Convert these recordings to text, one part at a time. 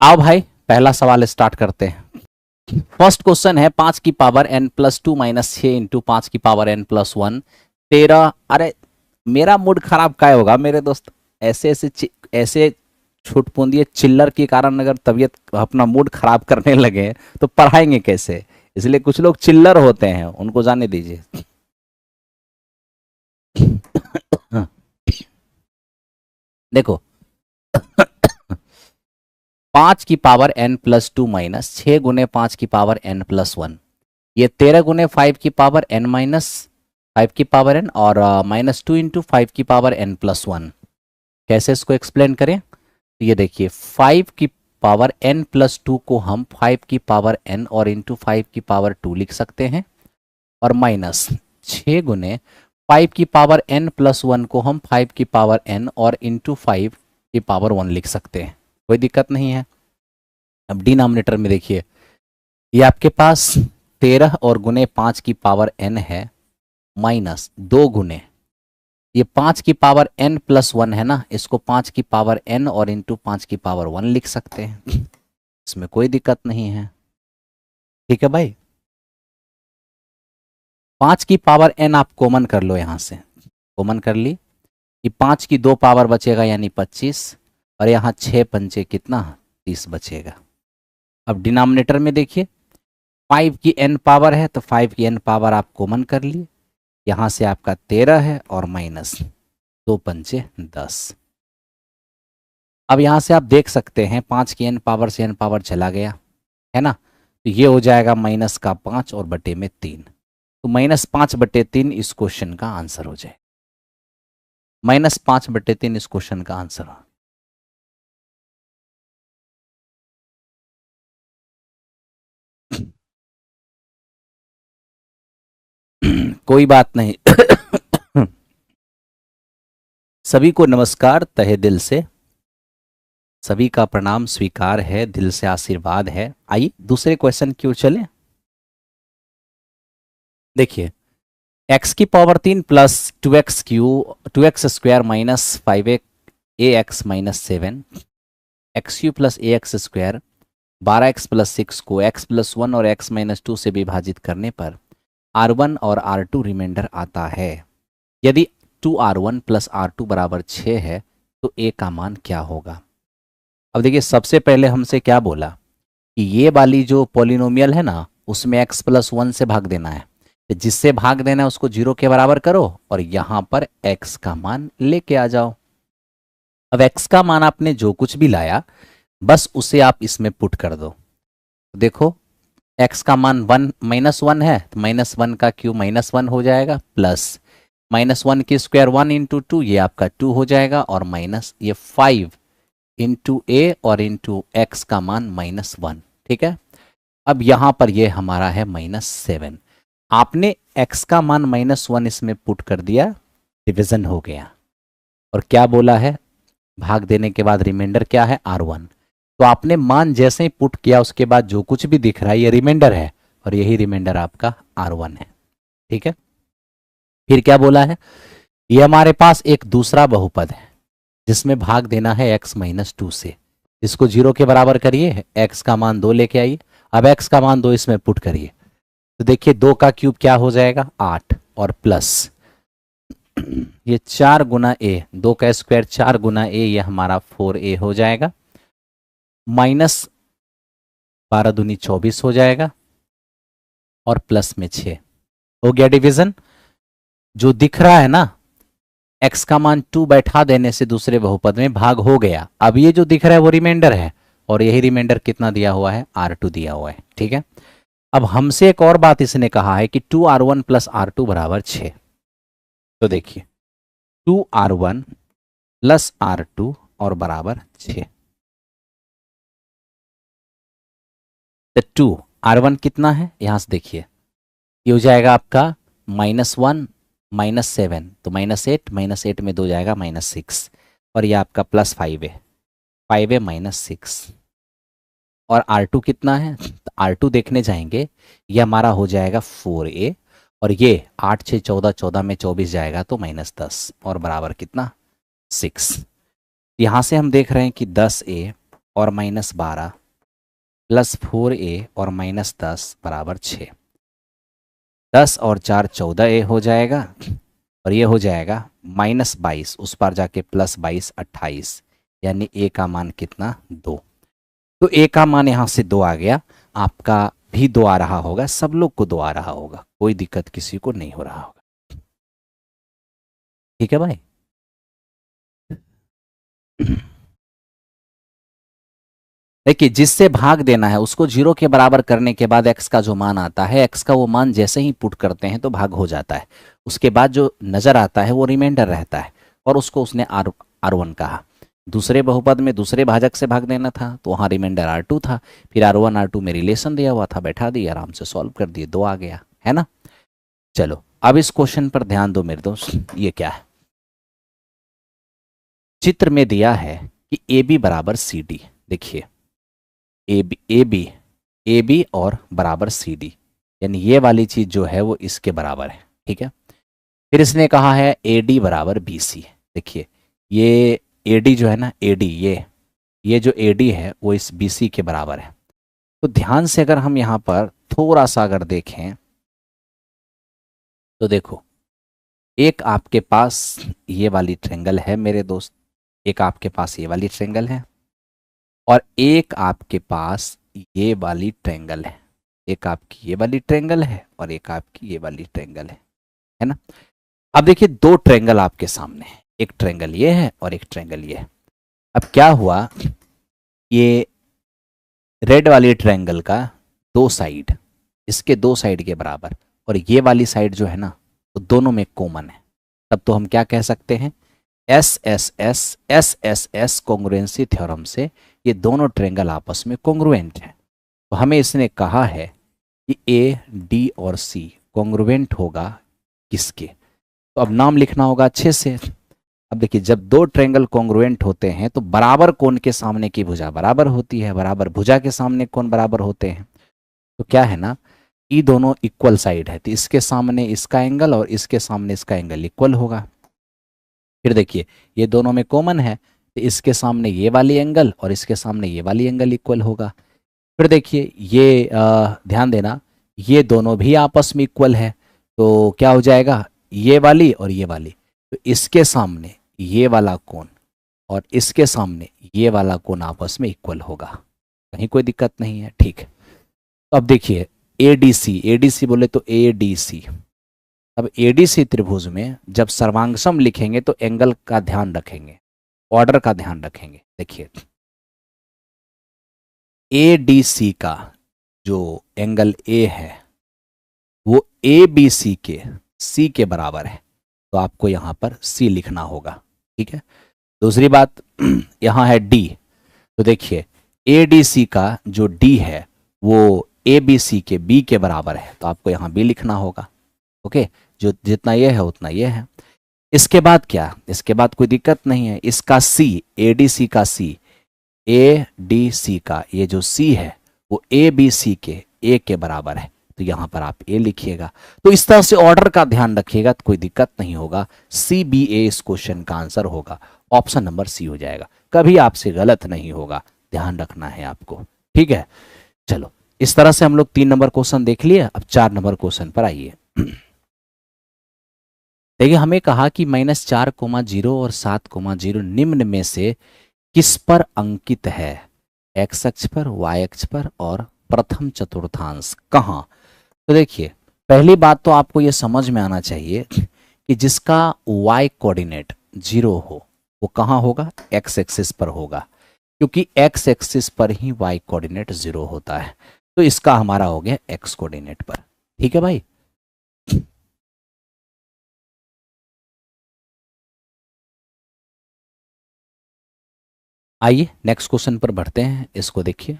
आओ भाई, पहला सवाल स्टार्ट करते हैं। फर्स्ट क्वेश्चन है 5 की पावर n+2 - 6 × 5 की पावर n+1 13। अरे मेरा मूड खराब काय होगा मेरे दोस्त। ऐसे ऐसे ऐसे छुटपुंदिए चिल्लर के कारण अगर तबीयत अपना मूड खराब करने लगे तो पढ़ाएंगे कैसे। इसलिए कुछ लोग चिल्लर होते हैं, उनको जाने दीजिए। देखो, 5 की पावर n+2 - 6 × 5 की पावर n+1, ये 13 × 5 की पावर n - 5 की पावर n और -2 × 5 की पावर n+1। कैसे इसको एक्सप्लेन करें? तो ये देखिए, 5 की पावर n+2 को हम 5 की पावर n और इंटू 5 की पावर 2 लिख सकते हैं, और माइनस 6 × 5 की पावर n+1 को हम 5 की पावर n और इंटू 5 की पावर 1 लिख सकते हैं। कोई दिक्कत नहीं है। अब डिनोमिनेटर में देखिए, ये आपके पास 13 और गुने 5 की पावर n है, माइनस 2 गुने ये 5 की पावर n+1 है ना, इसको 5 की पावर n और इंटू 5 की पावर 1 लिख सकते हैं। इसमें कोई दिक्कत नहीं है। ठीक है भाई, 5 की पावर n आप कॉमन कर लो, यहां से कॉमन कर ली, ये 5 की 2 पावर बचेगा यानी 25, और यहाँ 6 पंचे कितना, 30 बचेगा। अब डिनोमिनेटर में देखिए, 5 की n पावर है तो 5 की n पावर आप कॉमन कर लिए, यहां से आपका 13 है और माइनस 2 पंचे 10। अब यहां से आप देख सकते हैं 5 की n पावर से n पावर चला गया है ना, तो ये हो जाएगा -5 और बटे में 3, तो -5/3 इस क्वेश्चन का आंसर हो जाए। -5/3 इस क्वेश्चन का आंसर हो। कोई बात नहीं। सभी को नमस्कार तहे दिल से, सभी का प्रणाम स्वीकार है, दिल से आशीर्वाद है। आइए दूसरे क्वेश्चन की ओर चलें। देखिए, x की power 3 plus 2x² minus 5ax-7 x³ plus ax² 12x plus 6 को x+1 और x-2 से विभाजित करने पर r1 और r2 रिमाइंडर आता है। यदि 2r1 प्लस r2 बराबर 6 है तो a का मान क्या होगा? अब देखिए, सबसे पहले हमसे क्या बोला कि ये वाली जो पॉलिनोमियल है ना, उसमें x+1 से भाग देना है, तो जिससे भाग देना है उसको 0 के बराबर करो और यहां पर x का मान लेके आ जाओ। अब x का मान आपने जो कुछ भी लाया बस उसे आप इसमें पुट कर दो। देखो, x का मान -1 है तो -1 का क्यूब -1 हो जाएगा, प्लस -1 की स्क्वायर 1 इंटू 2 ये आपका 2 हो जाएगा, और माइनस ये 5 इंटू a और इंटू एक्स का मान -1। ठीक है, अब यहां पर ये हमारा है -7। आपने x का मान -1 इसमें पुट कर दिया, डिवीजन हो गया, और क्या बोला है, भाग देने के बाद रिमाइंडर क्या है, r1। तो आपने मान जैसे ही पुट किया उसके बाद जो कुछ भी दिख रहा है ये रिमाइंडर है, और यही रिमाइंडर आपका r1 है। ठीक है, फिर क्या बोला है, ये हमारे पास एक दूसरा बहुपद है जिसमें भाग देना है x-2 से, इसको 0 के बराबर करिए, x का मान 2 लेके आइए। अब x का मान 2 इसमें पुट करिए, तो देखिए 2 का क्यूब क्या हो जाएगा, 8, और प्लस ये 4 गुना a, 2 का स्क्वायर 4 गुना a, ये हमारा 4a हो जाएगा, माइनस 12 दूनी 24 हो जाएगा, और प्लस में 6 हो गया डिवीजन। जो दिख रहा है ना, x का मान 2 बैठा देने से दूसरे बहुपद में भाग हो गया। अब ये जो दिख रहा है वो रिमाइंडर है, और यही रिमाइंडर कितना दिया हुआ है, r2 दिया हुआ है। ठीक है, अब हमसे एक और बात इसने कहा है कि 2r1 प्लस r2 बराबर 6। तो देखिए, 2r1 प्लस r2 और बराबर 6, तो 2r1 कितना है, यहां से देखिए, ये हो जाएगा आपका -1 -7, तो -8, -8 में 2 जाएगा -6, और ये आपका +5 है, 5 -6, और R2 कितना है, तो R2 देखने जाएंगे, ये हमारा हो जाएगा 4a, और ये 8 6 14, 14 में 24 जाएगा तो -10, और बराबर कितना, 6। यहाँ से हम देख रहे हैं कि 10a और -12 प्लस 4a और -10 बराबर 6। 10 और 4 14a हो जाएगा, और ये हो जाएगा -22, उस पार जाके +22 28, यानी a का मान कितना 2। तो a का मान यहाँ से 2 आ गया, आपका भी 2 आ रहा होगा, सब लोग को 2 आ रहा होगा, कोई दिक्कत किसी को नहीं हो रहा होगा। ठीक है भाई। देखिए, जिससे भाग देना है उसको 0 के बराबर करने के बाद x का जो मान आता है, x का वो मान जैसे ही पुट करते हैं तो भाग हो जाता है, उसके बाद जो नजर आता है वो रिमाइंडर रहता है, और उसको उसने R1 कहा। दूसरे बहुपद में दूसरे भाजक से भाग देना था तो वहाँ रिमाइंडर R2 था, फिर R1 R2 में रिलेशन दिया हुआ था, बैठा दिए, आराम से सॉल्व कर दिए, 2 आ गया, है ना। चलो अब इस क्वेश्चन पर ध्यान दो मेरे दोस्त। ये क्या है, चित्र में दिया है कि AB बराबर CD। देखिए ए बी और बराबर CD, यानी ये वाली चीज जो है वो इसके बराबर है, ठीक है। फिर इसने कहा है AD बराबर BC। देखिए ये AD जो है ना, AD ये जो AD है वो इस BC के बराबर है। तो ध्यान से अगर हम यहाँ पर थोड़ा सा अगर देखें तो देखो, एक आपके पास ये वाली ट्रेंगल है मेरे दोस्त, एक आपके पास ये वाली ट्रेंगल है, और एक आपके पास ये वाली ट्रेंगल है। एक आपकी ये वाली ट्रेंगल है और एक आपकी ये वाली ट्रेंगल है ना। अब देखिए, 2 ट्रेंगल आपके सामने है, एक ट्रेंगल ये है और एक ट्रेंगल ये है। अब क्या हुआ, ये रेड वाली ट्रेंगल का 2 साइड इसके 2 साइड के बराबर, और ये वाली साइड जो है ना वो दोनों में कॉमन है। तब तो हम क्या कह सकते हैं, एस कॉन्ग्रुएंसी थ्योरम से ये दोनों ट्रेंगल आपस में कॉन्ग्रुएंट हैं। तो हमें इसने कहा है कि ए डी और सी कॉन्ग्रुएंट होगा किसके, तो अब नाम लिखना होगा अच्छे से। अब देखिए, जब 2 ट्रेंगल कॉन्ग्रुएंट होते हैं तो बराबर कोण के सामने की भुजा बराबर होती है, बराबर भुजा के सामने कोण बराबर होते हैं। तो क्या है ना, ये दोनों इक्वल साइड है, तो इसके सामने इसका एंगल और इसके सामने इसका एंगल इक्वल होगा। फिर देखिए, ये दोनों में कॉमन है, तो इसके सामने ये वाली एंगल और इसके सामने ये वाली एंगल इक्वल होगा। फिर देखिए, ये ध्यान देना, ये दोनों भी आपस में इक्वल है, तो क्या हो जाएगा, ये वाली और ये वाली, तो इसके सामने ये वाला कोण और इसके सामने ये वाला कोण आपस में इक्वल होगा, कहीं कोई दिक्कत नहीं है, ठीक है। तो अब देखिए, एडीसी बोले तो एडीसी। अब एडीसी त्रिभुज में जब सर्वांगसम लिखेंगे तो एंगल का ध्यान रखेंगे, ऑर्डर का ध्यान रखेंगे। देखिए, एडीसी का जो एंगल ए है वो ए बी सी के सी के बराबर है, तो आपको यहां पर सी लिखना होगा, ठीक है। दूसरी बात, यहां है डी, तो देखिए ए डी सी का जो डी है वो ए बी सी के बी के बराबर है, तो आपको यहां बी लिखना होगा, ओके। जो जितना ये है उतना ये है। इसके बाद क्या, इसके बाद कोई दिक्कत नहीं है, इसका सी, ए डी सी का सी, ए डी सी का ये जो सी है वो ए बी सी के ए के बराबर है, तो यहां पर आप ए लिखिएगा। तो इस तरह से ऑर्डर का ध्यान रखिएगा तो कोई दिक्कत नहीं होगा। सी बी ए इस क्वेश्चन का आंसर होगा, ऑप्शन नंबर सी हो जाएगा, कभी आपसे गलत नहीं होगा, ध्यान रखना है आपको, ठीक है। चलो, इस तरह से हम लोग 3 नंबर क्वेश्चन देख लिए। अब 4 नंबर क्वेश्चन पर आइए। देखिए, हमें कहा कि -4,0 और 7,0 निम्न में से किस पर अंकित है, एक्स अक्ष पर, वाई अक्ष पर और प्रथम चतुर्थांश कहाँ। तो देखिए, पहली बात तो आपको यह समझ में आना चाहिए कि जिसका y कोऑर्डिनेट 0 हो वो कहाँ होगा, x एक्सिस पर होगा, क्योंकि x एक्सिस पर ही y कोऑर्डिनेट 0 होता है। तो इसका हमारा हो गया x कोऑर्डिनेट पर, ठीक है भाई। आइए नेक्स्ट क्वेश्चन पर बढ़ते हैं, इसको देखिए।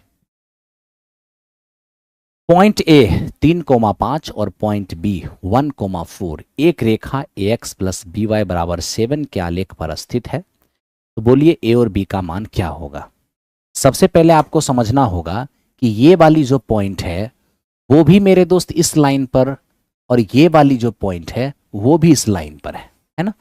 पॉइंट ए 3,5 और पॉइंट बी 1,4 एक रेखा ए एक्स प्लस बी वाई बराबर 7 के आलेख पर स्थित है, तो बोलिए ए और बी का मान क्या होगा। सबसे पहले आपको समझना होगा कि ये वाली जो पॉइंट है वो भी मेरे दोस्त इस लाइन पर, और ये वाली जो पॉइंट है वो भी इस लाइन पर है ना।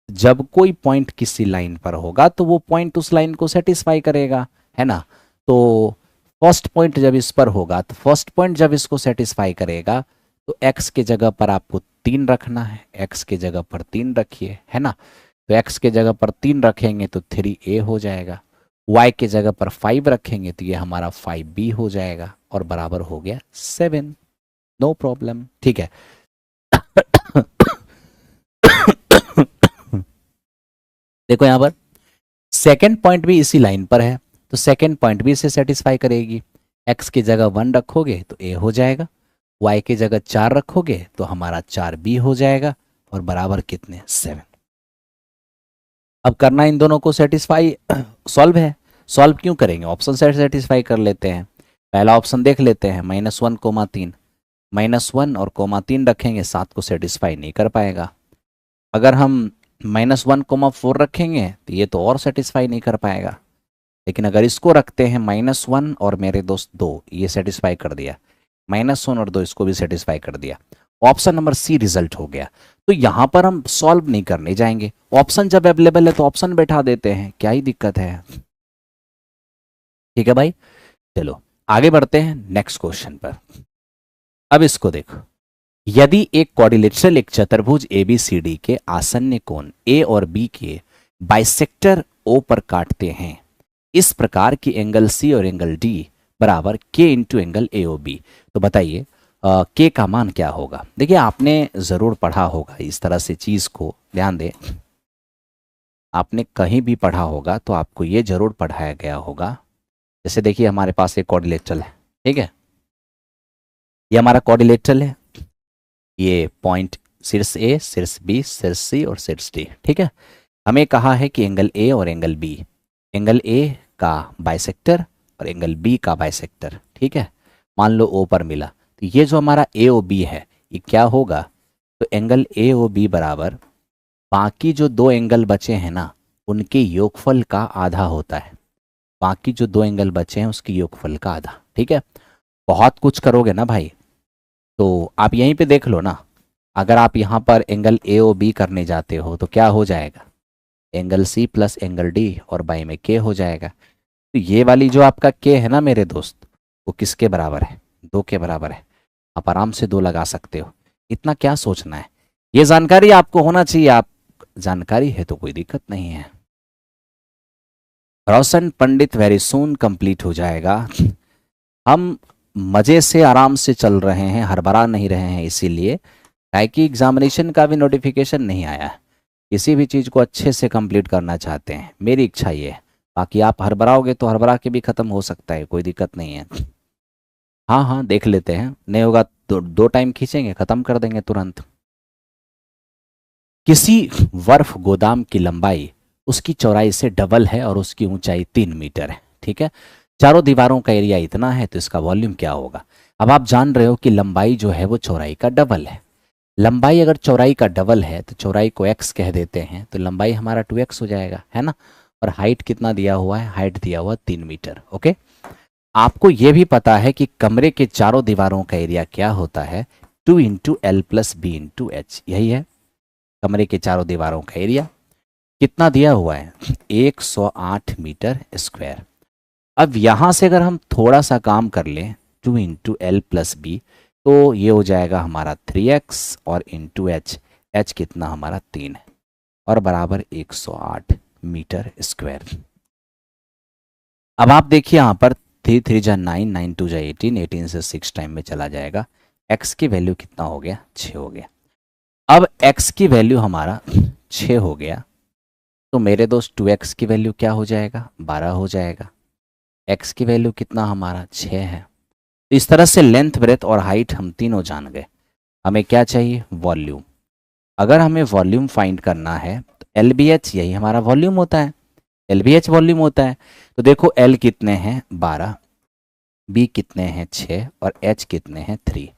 जब कोई पॉइंट किसी लाइन पर होगा तो वो पॉइंट उस लाइन को सेटिस्फाई करेगा, है ना। तो फर्स्ट पॉइंट जब इस पर होगा तो फर्स्ट पॉइंट जब इसको सेटिस्फाई करेगा तो x के जगह पर आपको 3 रखना है, x के जगह पर 3 रखिए, है ना। तो x के जगह पर 3 रखेंगे तो 3a हो जाएगा, y के जगह पर 5 रखेंगे तो ये हमारा 5b हो जाएगा और बराबर हो गया 7। नो प्रॉब्लम, ठीक है। देखो यहां पर सेकेंड पॉइंट भी इसी लाइन पर है, तो सेकेंड पॉइंट भी इसे सेटिस्फाई करेगी। x की जगह 1 रखोगे तो a हो जाएगा, y की जगह 4 रखोगे तो हमारा 4b हो जाएगा और बराबर कितने 7। अब करना इन दोनों को सेटिस्फाई, सॉल्व है। सॉल्व क्यों करेंगे, ऑप्शन से सेटिस्फाई कर लेते हैं। पहला ऑप्शन देख लेते हैं, -1, -1 और -3 रखेंगे, 7 को सेटिस्फाई नहीं कर पाएगा। अगर हम -1, 4 रखेंगे तो ये तो और सेटिस्फाई नहीं कर पाएगा। लेकिन अगर इसको रखते हैं -1 और मेरे दोस्त 2, ये सेटिस्फाई कर दिया, -1 और 2 इसको भी सेटिस्फाई कर दिया, ऑप्शन नंबर सी रिजल्ट हो गया। तो यहां पर हम सॉल्व नहीं करने जाएंगे, ऑप्शन जब अवेलेबल है तो ऑप्शन बैठा देते हैं, क्या ही दिक्कत है। ठीक है भाई, चलो आगे बढ़ते हैं नेक्स्ट क्वेश्चन पर। अब इसको देखो, यदि एक क्वाड्रिलेटरल एक चतुर्भुज ABCD के आसन्न कोण A और B के बाइसेक्टर O पर काटते हैं, इस प्रकार की एंगल C और एंगल D बराबर K इंटू एंगल AOB, तो बताइए K का मान क्या होगा। देखिए आपने ज़रूर पढ़ा होगा इस तरह से चीज़ को, ध्यान दें, आपने कहीं भी पढ़ा होगा तो आपको ये ज़रूर पढ़ाया गया होगा। जैसे देखिए हमारे पास एक क्वाड्रिलेटरल है, ठीक है, ये हमारा क्वाड्रिलेटरल है, ये पॉइंट शीर्ष A, शीर्ष B, शीर्ष C और शीर्ष D, ठीक है। हमें कहा है कि एंगल A और एंगल B, एंगल A का बाइसेक्टर और एंगल B का बाइसेक्टर, ठीक है। मान लो O पर मिला, तो ये जो हमारा AOB है ये क्या होगा, तो एंगल AOB बराबर बाकी जो 2 एंगल बचे हैं ना उनके योगफल का आधा होता है। बाकी जो 2 एंगल बचे हैं उसकी योगफल का आधा, ठीक है। बहुत कुछ करोगे ना भाई, तो आप यहीं पे देख लो ना, अगर आप यहाँ पर एंगल AOB करने जाते हो तो क्या हो जाएगा, angle C plus angle D और बाई में K हो जाएगा। तो ये वाली जो आपका K है ना मेरे दोस्त, वो किसके बराबर है, 2 के बराबर है। आप आराम से 2 लगा सकते हो, इतना क्या सोचना है, ये जानकारी आपको होना चाहिए। आप जानकारी है तो कोई दिक्कत नहीं है। रोशन पंडित वेरी सून कंप्लीट हो जाएगा। हम मज़े से आराम से चल रहे हैं, हड़बड़ा नहीं रहे हैं, इसीलिए कि एग्जामिनेशन का भी नोटिफिकेशन नहीं आया है, किसी भी चीज़ को अच्छे से कंप्लीट करना चाहते हैं, मेरी इच्छा ये है। बाकी आप हड़बड़ाओगे तो हड़बड़ा के भी ख़त्म हो सकता है, कोई दिक्कत नहीं है। हाँ हाँ देख लेते हैं, नहीं होगा तो 2 टाइम खींचेंगे, ख़त्म कर देंगे तुरंत। किसी बर्फ गोदाम की लंबाई उसकी चौड़ाई से डबल है और उसकी ऊंचाई 3 मीटर है, ठीक है। चारों दीवारों का एरिया इतना है तो इसका वॉल्यूम क्या होगा। अब आप जान रहे हो कि लंबाई जो है वो चौड़ाई का डबल है। लंबाई अगर चौड़ाई का डबल है तो चौड़ाई को x कह देते हैं, तो लंबाई हमारा 2x हो जाएगा, है ना। और हाइट कितना दिया हुआ है, हाइट दिया हुआ 3 मीटर, ओके। आपको ये भी पता है कि कमरे के चारों दीवारों का एरिया क्या होता है, 2 into L plus B into H, यही है कमरे के चारों दीवारों का एरिया। कितना दिया हुआ है, 108 मीटर स्क्वायर। अब यहाँ से अगर हम थोड़ा सा काम कर लें, 2 इंटू एल प्लस बी, तो ये हो जाएगा हमारा 3x और इंटू एच, एच कितना हमारा 3 है और बराबर 108 मीटर स्क्वायर। अब आप देखिए यहाँ पर 3 3 जा 9, 9 2 जा 18, 18 से 6 टाइम में चला जाएगा। x की वैल्यू कितना हो गया, 6 हो गया। अब x की वैल्यू हमारा 6 हो गया, तो मेरे दोस्त 2x की वैल्यू क्या हो जाएगा, 12 हो जाएगा। x की वैल्यू कितना हमारा 6 है। तो इस तरह से लेंथ, ब्रेथ और हाइट हम तीनों जान गए। हमें क्या चाहिए, वॉल्यूम। अगर हमें वॉल्यूम फाइंड करना है तो LBH यही हमारा वॉल्यूम होता है, LBH वॉल्यूम होता है। तो देखो L कितने हैं 12, B कितने हैं 6 और H कितने हैं 3,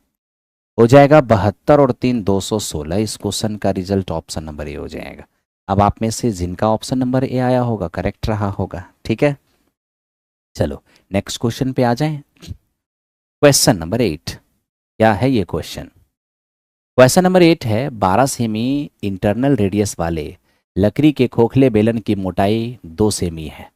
हो जाएगा 72 और 3 216। इस क्वेश्चन का रिजल्ट ऑप्शन नंबर ए हो जाएगा। अब आप में से जिनका ऑप्शन नंबर ए आया होगा करेक्ट रहा होगा, ठीक है। चलो नेक्स्ट क्वेश्चन पे आ जाएं। क्वेश्चन नंबर 8, क्या है ये क्वेश्चन। क्वेश्चन नंबर 8 है, 12 सेमी इंटरनल रेडियस वाले लकड़ी के खोखले बेलन की मोटाई 2 सेमी है।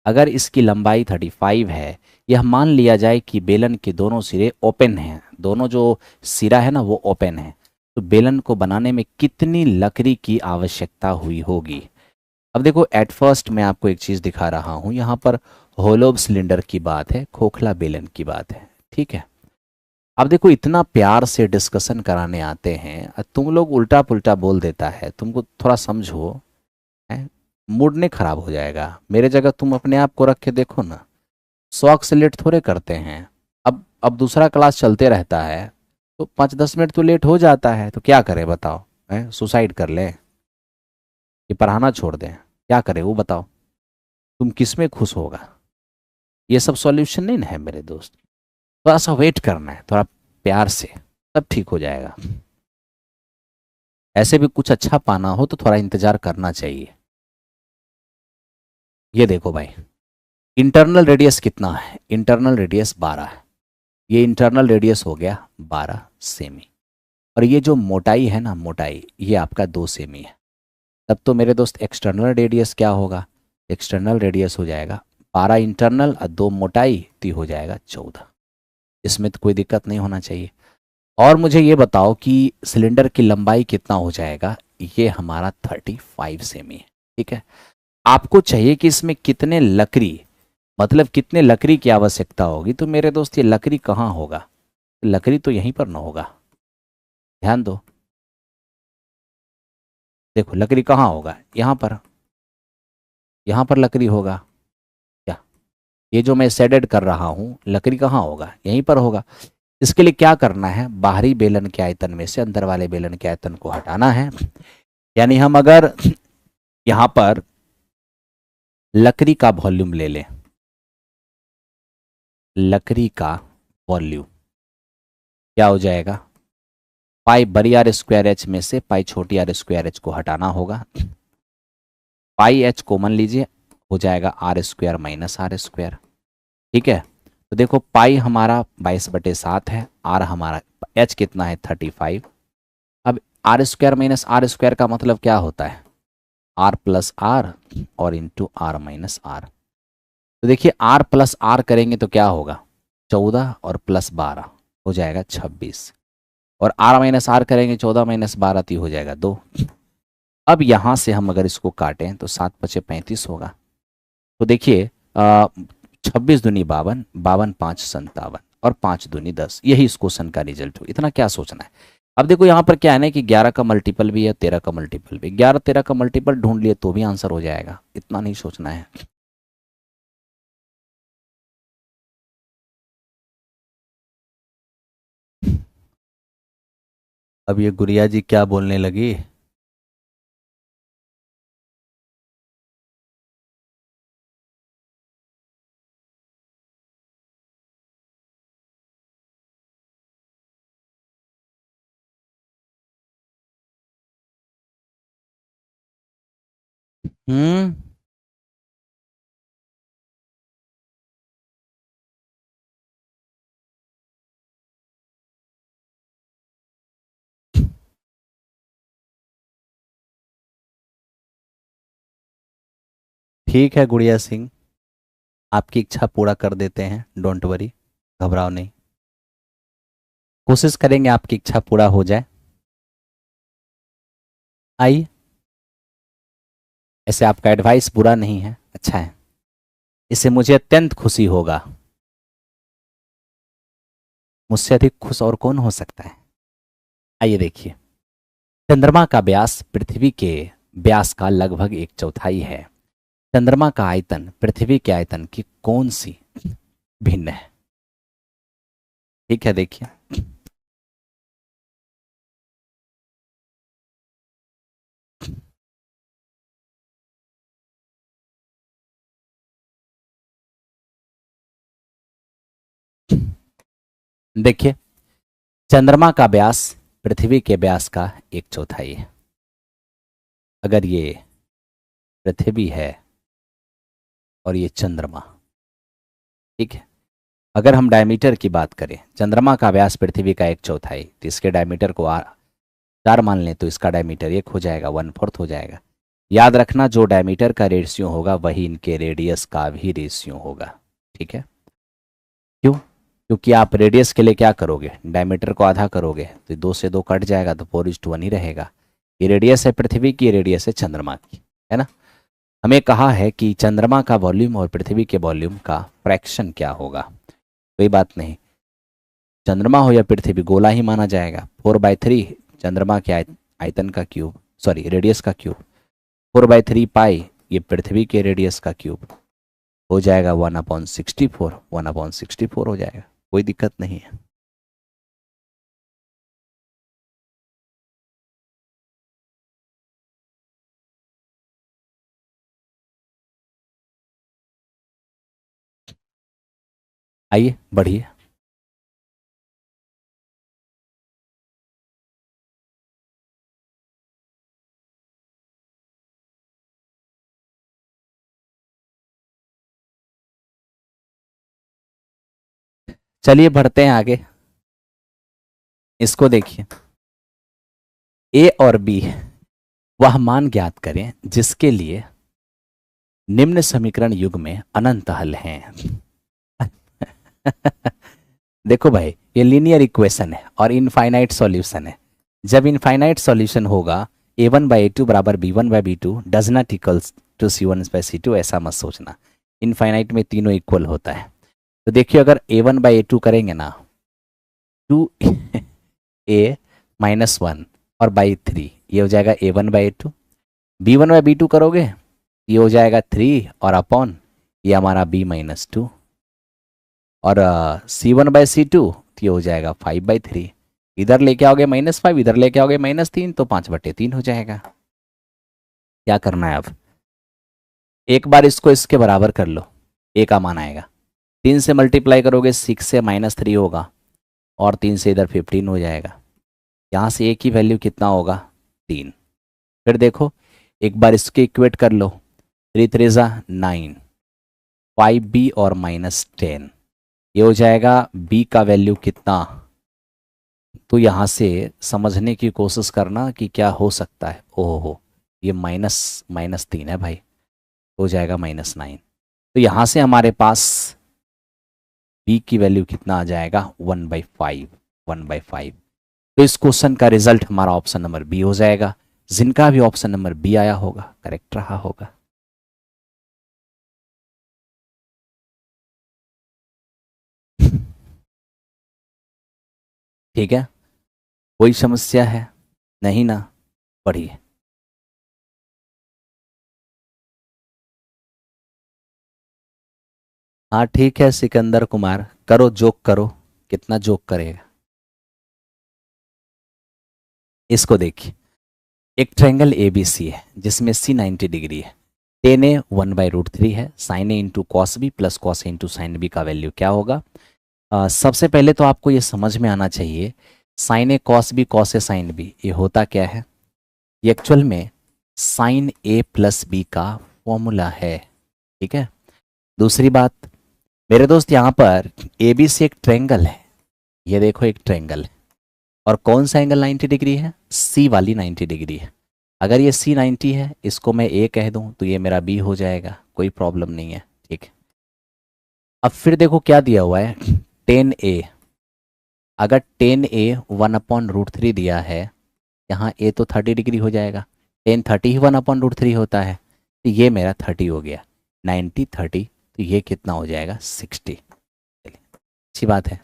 अगर इसकी लंबाई 35 है, यह मान लिया जाए कि बेलन के दोनों सिरे ओपन हैं, दोनों जो सिरा है ना वो ओपन है, तो बेलन को बनाने में कितनी लकड़ी की आवश्यकता हुई होगी। अब देखो एट फर्स्ट मैं आपको एक चीज़ दिखा रहा हूँ, यहाँ पर होलो सिलेंडर की बात है, खोखला बेलन की बात है, ठीक है। अब देखो इतना प्यार से डिस्कशन कराने आते हैं, तुम लोग उल्टा पुल्टा बोल देता है, तुमको थोड़ा समझो, है मूड नहीं खराब हो जाएगा। मेरे जगह तुम अपने आप को रख के देखो ना, शौक से लेट थोड़े करते हैं। अब दूसरा क्लास चलते रहता है तो 5-10 मिनट तो लेट हो जाता है, तो क्या करें बताओ, है सुसाइड कर लें कि पढ़ाना छोड़ दें, क्या करें वो बताओ, तुम किस में खुश होगा। ये सब सॉल्यूशन नहीं ना है मेरे दोस्त, थोड़ा सा वेट करना है, थोड़ा प्यार से, सब ठीक हो जाएगा। ऐसे भी कुछ अच्छा पाना हो तो थोड़ा इंतजार करना चाहिए। ये देखो भाई, इंटरनल रेडियस कितना है, इंटरनल रेडियस 12 है, ये इंटरनल रेडियस हो गया 12 सेमी, और ये जो मोटाई है ना मोटाई, ये आपका 2 सेमी है। तब तो मेरे दोस्त एक्सटर्नल रेडियस क्या होगा, एक्सटर्नल रेडियस हो जाएगा 12 इंटरनल और 2 मोटाई, तो हो जाएगा 14। इसमें तो कोई दिक्कत नहीं होना चाहिए। और मुझे ये बताओ कि सिलेंडर की लंबाई कितना हो जाएगा, ये हमारा 35 सेमी है, ठीक है। आपको चाहिए कि इसमें कितने लकड़ी, मतलब कितने लकड़ी की आवश्यकता होगी, तो मेरे दोस्त ये लकड़ी कहाँ होगा, लकड़ी तो यहीं पर ना होगा, ध्यान दो। देखो लकड़ी कहाँ होगा, यहाँ पर लकड़ी होगा क्या, ये जो मैं शेडेड कर रहा हूँ लकड़ी कहाँ होगा, यहीं पर होगा। इसके लिए क्या करना है, बाहरी बेलन के आयतन में से अंदर वाले बेलन के आयतन को हटाना है। यानी हम अगर यहाँ पर लकड़ी का वॉल्यूम ले लें, लकड़ी का वॉल्यूम क्या हो जाएगा, पाई बड़ी आर स्क्वायर एच में से पाई छोटी आर स्क्वायर एच को हटाना होगा, पाई एच कॉमन लीजिए, हो जाएगा R square minus R square, ठीक है। तो देखो पाई हमारा 22/7 है, आर हमारा एच कितना है 35। अब R square minus R square का मतलब क्या होता है, आर प्लस आर और इंटू आर माइनस आर। तो देखिए आर प्लस आर करेंगे तो क्या होगा, 14 और प्लस 12 हो जाएगा 26, और आर माइनस आर करेंगे 14 माइनस 12 तो हो जाएगा 2। अब यहाँ से हम अगर इसको काटें तो 7×5 = 35 होगा। तो देखिए 26×2 = 52, 52×5 = 57 और 5×2 = 10। यही इस क्वेश्चन का रिजल्ट हो, इतना क्या सोचना है। अब देखो यहाँ पर क्या है ना कि 11 का मल्टीपल भी है, 13 का मल्टीपल भी, 11-13 का मल्टीपल ढूंढ लिए तो भी आंसर हो जाएगा, इतना नहीं सोचना है। अब ये गुड़िया जी क्या बोलने लगी, हम्म, ठीक है गुड़िया सिंह, आपकी इच्छा पूरा कर देते हैं, डोंट वरी, घबराओ नहीं, कोशिश करेंगे आपकी इच्छा पूरा हो जाए। आइए, ऐसे आपका एडवाइस बुरा नहीं है, अच्छा है, इससे मुझे अत्यंत खुशी होगा। मुझसे अधिक खुश और कौन हो सकता है। आइए देखिए, चंद्रमा का व्यास पृथ्वी के व्यास का लगभग 1/4 है। चंद्रमा का आयतन पृथ्वी के आयतन की कौन सी भिन्न है, ठीक है देखिए। देखिए चंद्रमा का व्यास पृथ्वी के व्यास का 1/4 है। अगर ये पृथ्वी है और ये चंद्रमा, ठीक है, अगर हम डायमीटर की बात करें, चंद्रमा का व्यास पृथ्वी का 1/4 तो इसके डायमीटर को 4 मान लें तो इसका डायमीटर 1 हो जाएगा, 1/4 हो जाएगा। याद रखना जो डायमीटर का रेशियो होगा वही इनके रेडियस का भी रेशियो होगा, ठीक है। क्यों? क्योंकि आप रेडियस के लिए क्या करोगे, डायमीटर को आधा करोगे तो 2 से 2 कट जाएगा तो 4:1 ही रहेगा। ये रेडियस है पृथ्वी की, ये रेडियस है चंद्रमा की, है ना। हमें कहा है कि चंद्रमा का वॉल्यूम और पृथ्वी के वॉल्यूम का फ्रैक्शन क्या होगा। कोई बात नहीं, चंद्रमा हो या पृथ्वी गोला ही माना जाएगा। 4/3 चंद्रमा के आयतन का क्यूब, सॉरी रेडियस का क्यूब, 4/3 पाई ये पृथ्वी के रेडियस का क्यूब हो जाएगा 1/64, 1/64 हो जाएगा, कोई दिक्कत नहीं है। आइए बढ़िए। चलिए बढ़ते हैं आगे। इसको देखिए, ए और बी वह मान ज्ञात करें जिसके लिए निम्न समीकरण युग में अनंत हल हैं। देखो भाई, ये लीनियर इक्वेशन है और इनफाइनाइट सॉल्यूशन है। जब इनफाइनाइट सॉल्यूशन होगा a1/a2 बराबर b1/b2 does not equals to c1/c2, ऐसा मत सोचना। इनफाइनाइट में तीनों इक्वल होता है। तो देखिए, अगर a1/a2 करेंगे ना, 2a-1 और बाई 3 ये हो जाएगा a1/a2। b1/b2 करोगे ये हो जाएगा 3 और अपॉन ये हमारा b-2 और c1/c2 ये हो जाएगा 5/3। इधर लेके आओगे -5, इधर लेके आओगे -3 तो 5/3 हो जाएगा। क्या करना है अब, एक बार इसको इसके बराबर कर लो, a का मान आएगा। 3 से मल्टीप्लाई करोगे 6 से -3 होगा और 3 से इधर 15 हो जाएगा। यहाँ से a की वैल्यू कितना होगा, 3। फिर देखो एक बार इसके इक्वेट कर लो, 3 3 9, 5b और -10 ये हो जाएगा b का वैल्यू कितना। तो यहाँ से समझने की कोशिश करना कि क्या हो सकता है। ओहो, ये -3 है भाई, हो जाएगा -9। तो यहाँ से हमारे पास b की वैल्यू कितना आ जाएगा, 1/5, 1/5। तो इस क्वेश्चन का रिजल्ट हमारा ऑप्शन नंबर बी हो जाएगा। जिनका भी ऑप्शन नंबर बी आया होगा करेक्ट रहा होगा। ठीक है, कोई समस्या है नहीं ना, पढ़िए। हाँ ठीक है सिकंदर कुमार, करो जोक करो, कितना जोक करेगा। इसको देखिए, एक ट्रायंगल ABC है जिसमें C 90 डिग्री है। टेन ए 1/√3 है, sine A into cos B plus cos A into sine B का वैल्यू क्या होगा। सबसे पहले तो आपको ये समझ में आना चाहिए, sign A cos B cos A sine B ये होता क्या है। ये एक्चुअल में साइन ए प्लस बी का फॉर्मूला है, ठीक है। दूसरी बात मेरे दोस्त, यहाँ पर ए बी सी एक ट्रायंगल है, ये देखो एक ट्रायंगल है और कौन सा एंगल 90 डिग्री है, सी वाली 90 डिग्री है। अगर ये सी 90 है, इसको मैं ए कह दूं तो ये मेरा बी हो जाएगा, कोई प्रॉब्लम नहीं है, ठीक है। अब फिर देखो क्या दिया हुआ है, टेन ए, अगर टेन ए 1/√3 दिया है, यहाँ ए तो 30 डिग्री हो जाएगा, टेन 30 ही 1/√3 होता है, तो ये मेरा 30 हो गया, 90 30 तो ये कितना हो जाएगा 60। अच्छी बात है।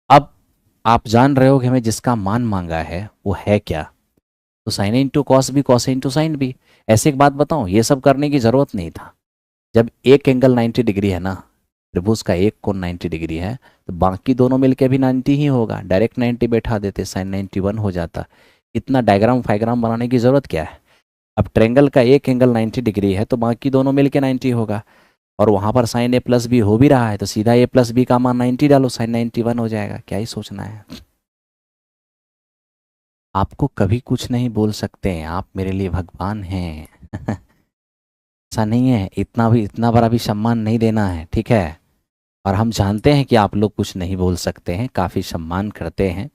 अब आप जान रहे हो कि हमें जिसका मान मांगा है वो है क्या, तो sine into cos B cos into sine B. ऐसे एक बात बताऊं, ये सब करने की ज़रूरत नहीं था। जब एक एंगल 90 डिग्री है ना, त्रिभुज का एक कोण 90 डिग्री है, तो बाकी दोनों मिलके भी 90 ही होगा, डायरेक्ट 90 बैठा देते, साइन 91 हो जाता। इतना डायग्राम फाइग्राम बनाने की ज़रूरत क्या है। अब ट्रायंगल का एक एंगल 90 डिग्री है तो बाकी दोनों मिलके 90 होगा, और वहाँ पर साइन ए प्लस बी हो भी रहा है तो सीधा ए प्लस बी का मान 90 डालो, साइन 91 हो जाएगा। क्या ही सोचना है, आपको कभी कुछ नहीं बोल सकते हैं, आप मेरे लिए भगवान हैं। ऐसा नहीं है, इतना बड़ा भी सम्मान नहीं देना है, ठीक है। और हम जानते हैं कि आप लोग कुछ नहीं बोल सकते हैं, काफ़ी सम्मान करते हैं,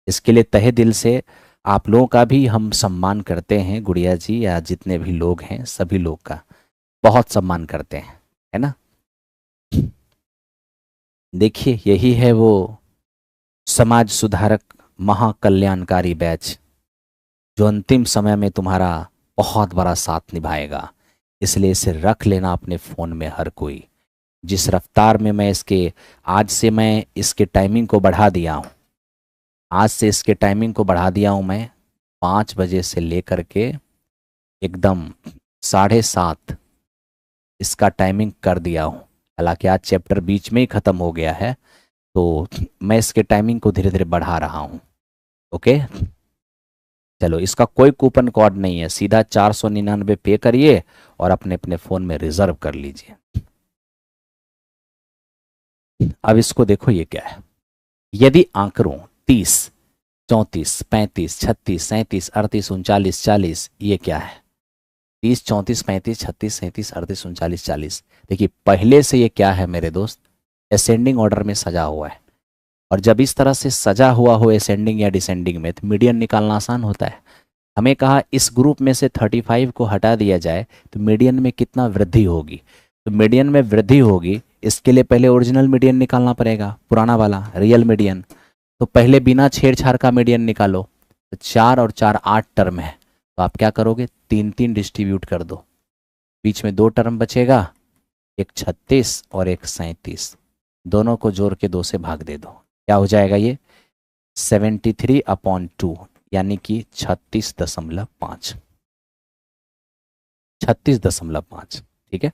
इसके लिए तहे दिल से आप लोगों का भी हम सम्मान करते हैं, गुड़िया जी या जितने भी लोग हैं सभी लोग का बहुत सम्मान करते हैं, है ना। देखिए यही है वो समाज सुधारक महाकल्याणकारी बैच जो अंतिम समय में तुम्हारा बहुत बड़ा साथ निभाएगा। इसलिए इसे रख लेना अपने फ़ोन में हर कोई। जिस रफ्तार में मैं इसके आज से मैं इसके टाइमिंग को बढ़ा दिया हूँ, आज से इसके टाइमिंग को बढ़ा दिया हूँ मैं 5 बजे से लेकर के एकदम 7:30 इसका टाइमिंग कर दिया हूँ। हालांकि आज चैप्टर बीच में ही ख़त्म हो गया है, तो मैं इसके टाइमिंग को धीरे धीरे बढ़ा रहा हूँ। ओके, चलो इसका कोई कूपन कोड नहीं है, सीधा 499 पे करिए और अपने अपने फ़ोन में रिजर्व कर लीजिए। अब इसको देखो ये क्या है। यदि आंकड़ों 30, 34, 35, 36, 37, 38, 39, 40, ये क्या है 30, 34, 35, 36, 37, 38, 39, 40। देखिए पहले से ये क्या है मेरे दोस्त, असेंडिंग ऑर्डर में सजा हुआ है। और जब इस तरह से सजा हुआ हो असेंडिंग या डिसेंडिंग में, तो मीडियन निकालना आसान होता है। हमें कहा इस ग्रुप में से 35 को हटा दिया जाए तो मीडियन में कितना वृद्धि होगी। तो मीडियन में वृद्धि होगी, इसके लिए पहले ओरिजिनल मीडियन निकालना पड़ेगा, पुराना वाला रियल मीडियन। तो पहले बिना छेड़छाड़ का मीडियन निकालो। तो 4 और 4 8 टर्म है, तो आप क्या करोगे 3 डिस्ट्रीब्यूट कर दो, बीच में 2 टर्म बचेगा, एक 36 और एक 37, दोनों को जोड़ के 2 से भाग दे दो। क्या हो जाएगा ये 73/2 यानी कि 36.5, 36.5। ठीक है,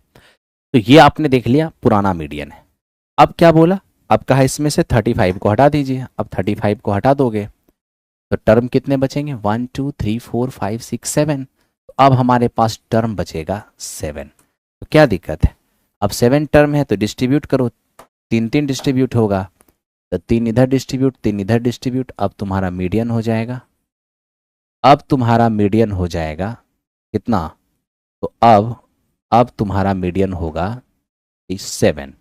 तो ये आपने देख लिया पुराना मीडियन है। अब क्या बोला, अब कहा इसमें से 35 को हटा दीजिए। अब 35 को हटा दोगे तो टर्म कितने बचेंगे 1 2 3 4 5 6 7। तो अब हमारे पास टर्म बचेगा 7। तो क्या दिक्कत है, अब 7 टर्म है तो डिस्ट्रीब्यूट करो, 3 डिस्ट्रीब्यूट होगा, तो 3 इधर डिस्ट्रीब्यूट 3 इधर डिस्ट्रीब्यूट। अब तुम्हारा मीडियन हो जाएगा, अब तुम्हारा मीडियन हो जाएगा कितना, तो अब तुम्हारा मीडियन होगा 7।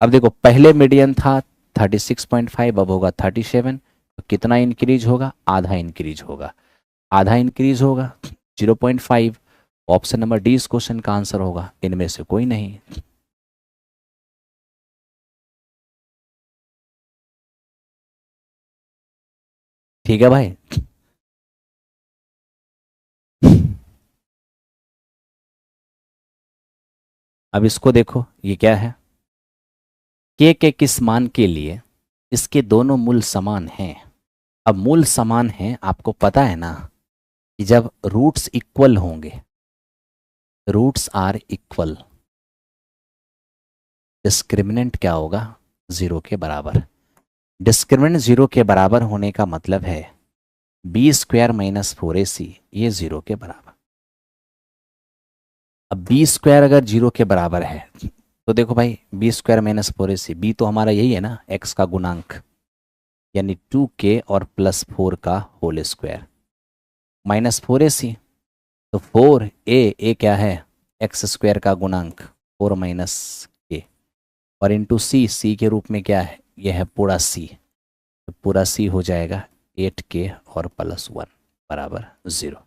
अब देखो पहले मीडियन था 36.5, अब होगा 37। तो कितना इंक्रीज होगा, आधा इंक्रीज होगा, आधा इंक्रीज होगा 0.5। ऑप्शन नंबर डी इस क्वेश्चन का आंसर होगा, इनमें से कोई नहीं। ठीक है भाई, अब इसको देखो ये क्या है, के किस मान के लिए इसके दोनों मूल समान हैं। अब मूल समान हैं, आपको पता है ना कि जब रूट्स इक्वल होंगे, रूट्स आर इक्वल, डिस्क्रिमिनेंट क्या होगा 0 के बराबर। डिस्क्रिमिनेंट 0 के बराबर होने का मतलब है b² - 4ac ये 0 के बराबर। अब b² अगर 0 के बराबर है तो देखो भाई b² - 4ac, b तो हमारा यही है ना x का गुणांक, यानी 2k और +4 का होल स्क्वायर -4ac। तो 4a क्या है x² का गुणांक 4 - k, और इंटू c के रूप में क्या है, यह है पूरा c। तो पूरा c हो जाएगा 8k और +1 बराबर 0।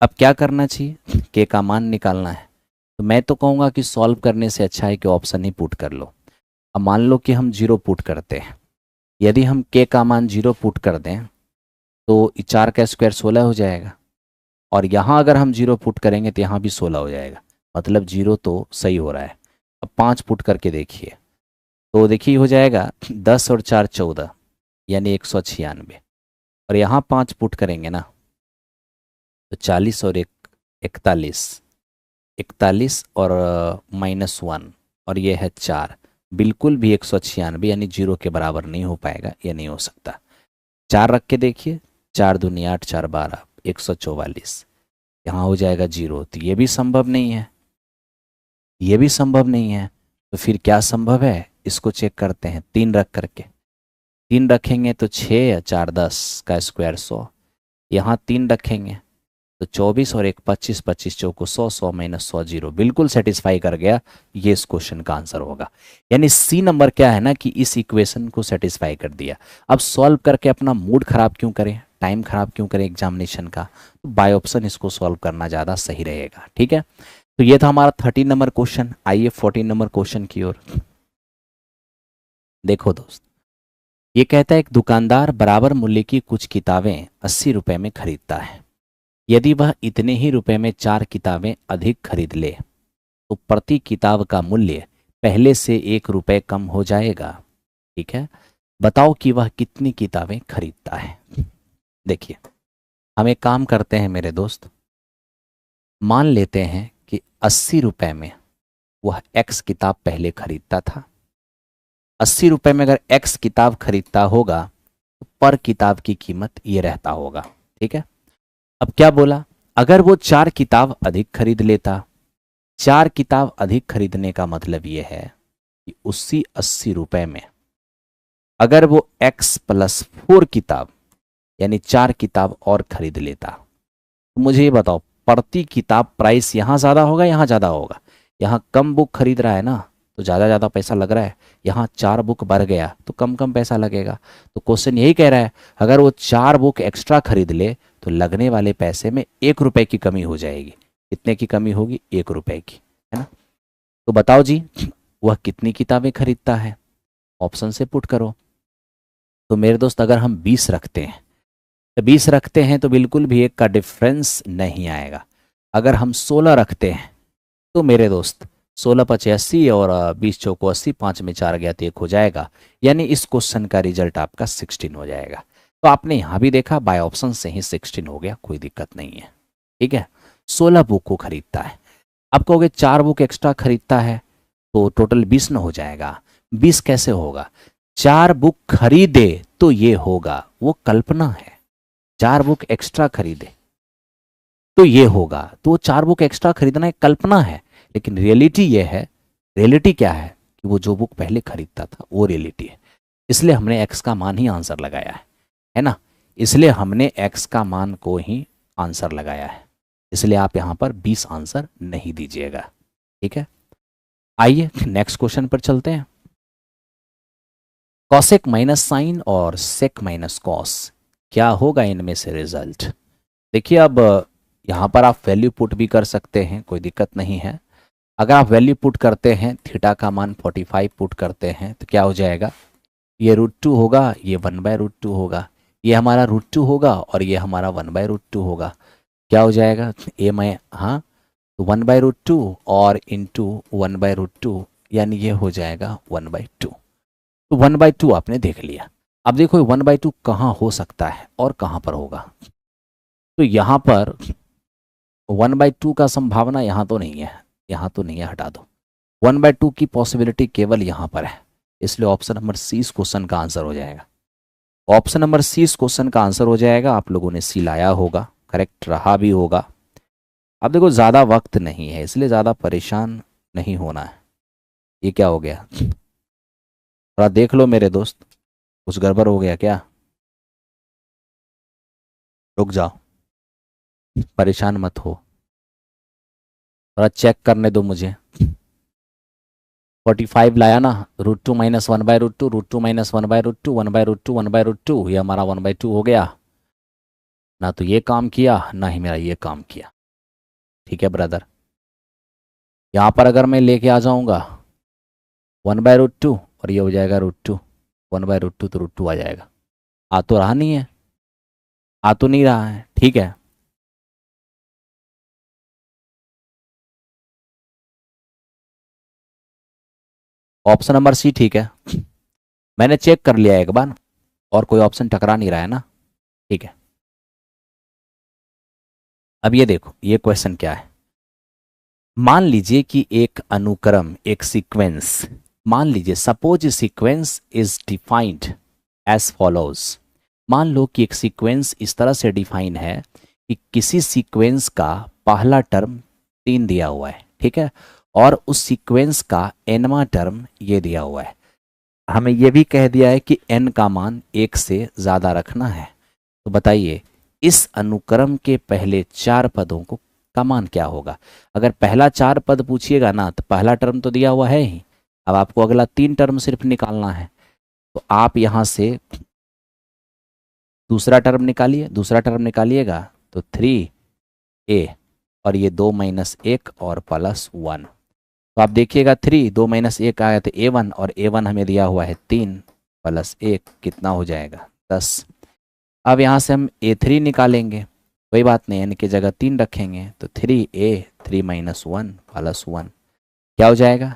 अब क्या करना चाहिए, k का मान निकालना है। तो मैं तो कहूँगा कि सॉल्व करने से अच्छा है कि ऑप्शन ही पुट कर लो। अब मान लो कि हम 0 पुट करते हैं, यदि हम k का मान 0 पुट कर दें तो 4 का स्क्वायर 16 हो जाएगा, और यहाँ अगर हम 0 पुट करेंगे तो यहाँ भी 16 हो जाएगा, मतलब 0 तो सही हो रहा है। अब 5 पुट करके देखिए, तो देखिए हो जाएगा 10 और 4 14 यानी 196, और यहाँ 5 पुट करेंगे ना तो 40 और 1 41, 41 और -1 और ये है 4, बिल्कुल भी 196 यानी 0 के बराबर नहीं हो पाएगा, ये नहीं हो सकता। 4 रख के देखिए, 4 दूनी 8 4 12 144, यहाँ हो जाएगा 0। तो ये भी संभव नहीं है, ये भी संभव नहीं है। तो फिर क्या संभव है, इसको चेक करते हैं 3 रख करके। 3 रखेंगे तो 6 या 4 10 का स्क्वायर 100, यहाँ 3 रखेंगे तो 24 और 1 25, 25 चौको 100, 100 - 100 0, बिल्कुल सेटिस्फाई कर गया। ये इस क्वेश्चन का आंसर होगा, यानी सी नंबर क्या है ना कि इस इक्वेशन को सेटिस्फाई कर दिया। अब सॉल्व करके अपना मूड खराब क्यों करें, टाइम खराब क्यों करें एग्जामिनेशन का। तो बाय ऑप्शन इसको सॉल्व करना ज़्यादा सही रहेगा। ठीक है, तो ये था हमारा 13 नंबर क्वेश्चन। आइए 14 नंबर क्वेश्चन की ओर। देखो दोस्त, ये कहता है एक दुकानदार बराबर मूल्य की कुछ किताबें 80 रुपए में खरीदता है। यदि वह इतने ही रुपए में 4 किताबें अधिक खरीद ले तो प्रति किताब का मूल्य पहले से 1 रुपए कम हो जाएगा। ठीक है, बताओ कि वह कितनी किताबें खरीदता है। देखिए, हम एक काम करते हैं मेरे दोस्त, मान लेते हैं कि 80 रुपए में वह x किताब पहले खरीदता था। 80 रुपए में अगर x किताब खरीदता होगा तो पर किताब की कीमत ये रहता होगा। ठीक है, अब क्या बोला, अगर वो 4 किताब अधिक खरीद लेता। 4 किताब अधिक खरीदने का मतलब ये है कि उसी 80 रुपए में अगर वो x प्लस 4 किताब यानी 4 किताब और खरीद लेता, तो मुझे ये बताओ प्रति किताब प्राइस यहाँ ज़्यादा होगा यहाँ ज़्यादा होगा। यहाँ कम बुक खरीद रहा है ना, तो ज़्यादा ज़्यादा पैसा लग रहा है। यहाँ 4 बुक बढ़ गया तो कम कम पैसा लगेगा। तो क्वेश्चन यही कह रहा है, अगर वो 4 बुक एक्स्ट्रा खरीद ले तो लगने वाले पैसे में 1 रुपए की कमी हो जाएगी। कितने की कमी होगी? 1 रुपए की, है ना। तो बताओ जी, वह कितनी किताबें खरीदता है? ऑप्शन से पुट करो। तो मेरे दोस्त, अगर हम 20 रखते हैं तो 20 रखते हैं तो बिल्कुल भी 1 का डिफरेंस नहीं आएगा। अगर हम 16 रखते हैं तो मेरे दोस्त 16 पचे 80 और 20 चौको 80, 5 में 4 गया तो 1 हो जाएगा। यानी इस क्वेश्चन का रिजल्ट आपका 16 हो जाएगा। तो आपने यहाँ भी देखा बाय ऑप्शन से ही 16 हो गया, कोई दिक्कत नहीं है। ठीक है, 16 बुक को खरीदता है। आप कहोगे 4 बुक एक्स्ट्रा खरीदता है तो टोटल 20 न हो जाएगा। 20 कैसे होगा? 4 बुक खरीदे तो ये होगा, वो कल्पना है। 4 बुक एक्स्ट्रा खरीदे तो ये होगा, तो वो 4 बुक एक्स्ट्रा खरीदना एक कल्पना है। लेकिन रियलिटी ये है, रियलिटी क्या है कि वो जो बुक पहले खरीदता था वो रियलिटी है। इसलिए हमने एक्स का मान ही आंसर लगाया है ना। इसलिए हमने एक्स का मान को ही आंसर लगाया है। इसलिए आप यहाँ पर 20 आंसर नहीं दीजिएगा। ठीक है, आइए नेक्स्ट क्वेश्चन पर चलते हैं। कॉसेक माइनस साइन और सेक माइनस कॉस, क्या होगा इनमें से रिजल्ट? देखिए, अब यहाँ पर आप वैल्यू पुट भी कर सकते हैं, कोई दिक्कत नहीं है। अगर आप वैल्यू पुट करते हैं, थीटा का मान 45 पुट करते हैं तो क्या हो जाएगा? ये √2 होगा, ये 1/√2 होगा, ये हमारा √2 होगा और ये हमारा 1/√2 होगा। क्या हो जाएगा? ये मैं हाँ, तो 1/√2 और इंटू 1/√2, यानी ये हो जाएगा 1/2। तो 1/2 आपने देख लिया। अब देखो 1/2 कहाँ हो सकता है और कहाँ पर होगा। तो यहाँ पर 1/2 का संभावना यहाँ तो नहीं है, यहाँ तो नहीं है, हटा दो। 1/2 की पॉसिबिलिटी केवल यहाँ पर है, इसलिए ऑप्शन नंबर सी इस क्वेश्चन का आंसर हो जाएगा। ऑप्शन नंबर सी इस क्वेश्चन का आंसर हो जाएगा। आप लोगों ने सी लाया होगा, करेक्ट रहा भी होगा। अब देखो ज़्यादा वक्त नहीं है, इसलिए ज़्यादा परेशान नहीं होना है। ये क्या हो गया? थोड़ा देख लो मेरे दोस्त, कुछ गड़बड़ हो गया क्या? रुक जाओ, परेशान मत हो, थोड़ा चेक करने दो मुझे। 45 लाया ना, √2 माइनस 1/√2, √2 माइनस 1/√2, 1/√2, 1/√2, ये हमारा 1/2 हो गया ना। तो ये काम किया ना ही मेरा ये काम किया। ठीक है ब्रदर, यहाँ पर अगर मैं लेके आ जाऊँगा 1/√2 और ये हो जाएगा √2, 1/√2 तो √2 आ जाएगा। आ तो रहा नहीं है, आ तो नहीं रहा है। ठीक है, ऑप्शन नंबर सी ठीक है। मैंने चेक कर लिया एक बार और कोई ऑप्शन टकरा नहीं रहा है ना। ठीक है, अब ये देखो ये क्वेश्चन क्या है। मान लीजिए कि एक अनुक्रम, एक सीक्वेंस, मान लीजिए suppose sequence is defined as follows. मान लो कि एक सीक्वेंस इस तरह से डिफाइन है कि किसी सीक्वेंस का पहला टर्म 3 दिया हुआ है, ठीक है, और उस सीक्वेंस का nवां टर्म ये दिया हुआ है। हमें ये भी कह दिया है कि n का मान 1 से ज़्यादा रखना है। तो बताइए इस अनुक्रम के पहले 4 पदों को का मान क्या होगा? अगर पहला 4 पद पूछिएगा ना तो पहला टर्म तो दिया हुआ है ही, अब आपको अगला 3 टर्म सिर्फ निकालना है। तो आप यहाँ से दूसरा टर्म निकालिए, दूसरा टर्म निकालिएगा तो 3a और ये 2 माइनस 1 और प्लस 1। तो आप देखिएगा 3 2 माइनस 1 आया तो a1 और a1 हमें दिया हुआ है 3 प्लस 1 कितना हो जाएगा 10। अब यहाँ से हम a3 निकालेंगे, कोई बात नहीं, n की जगह 3 रखेंगे तो 3a 3 माइनस 1 प्लस 1 क्या हो जाएगा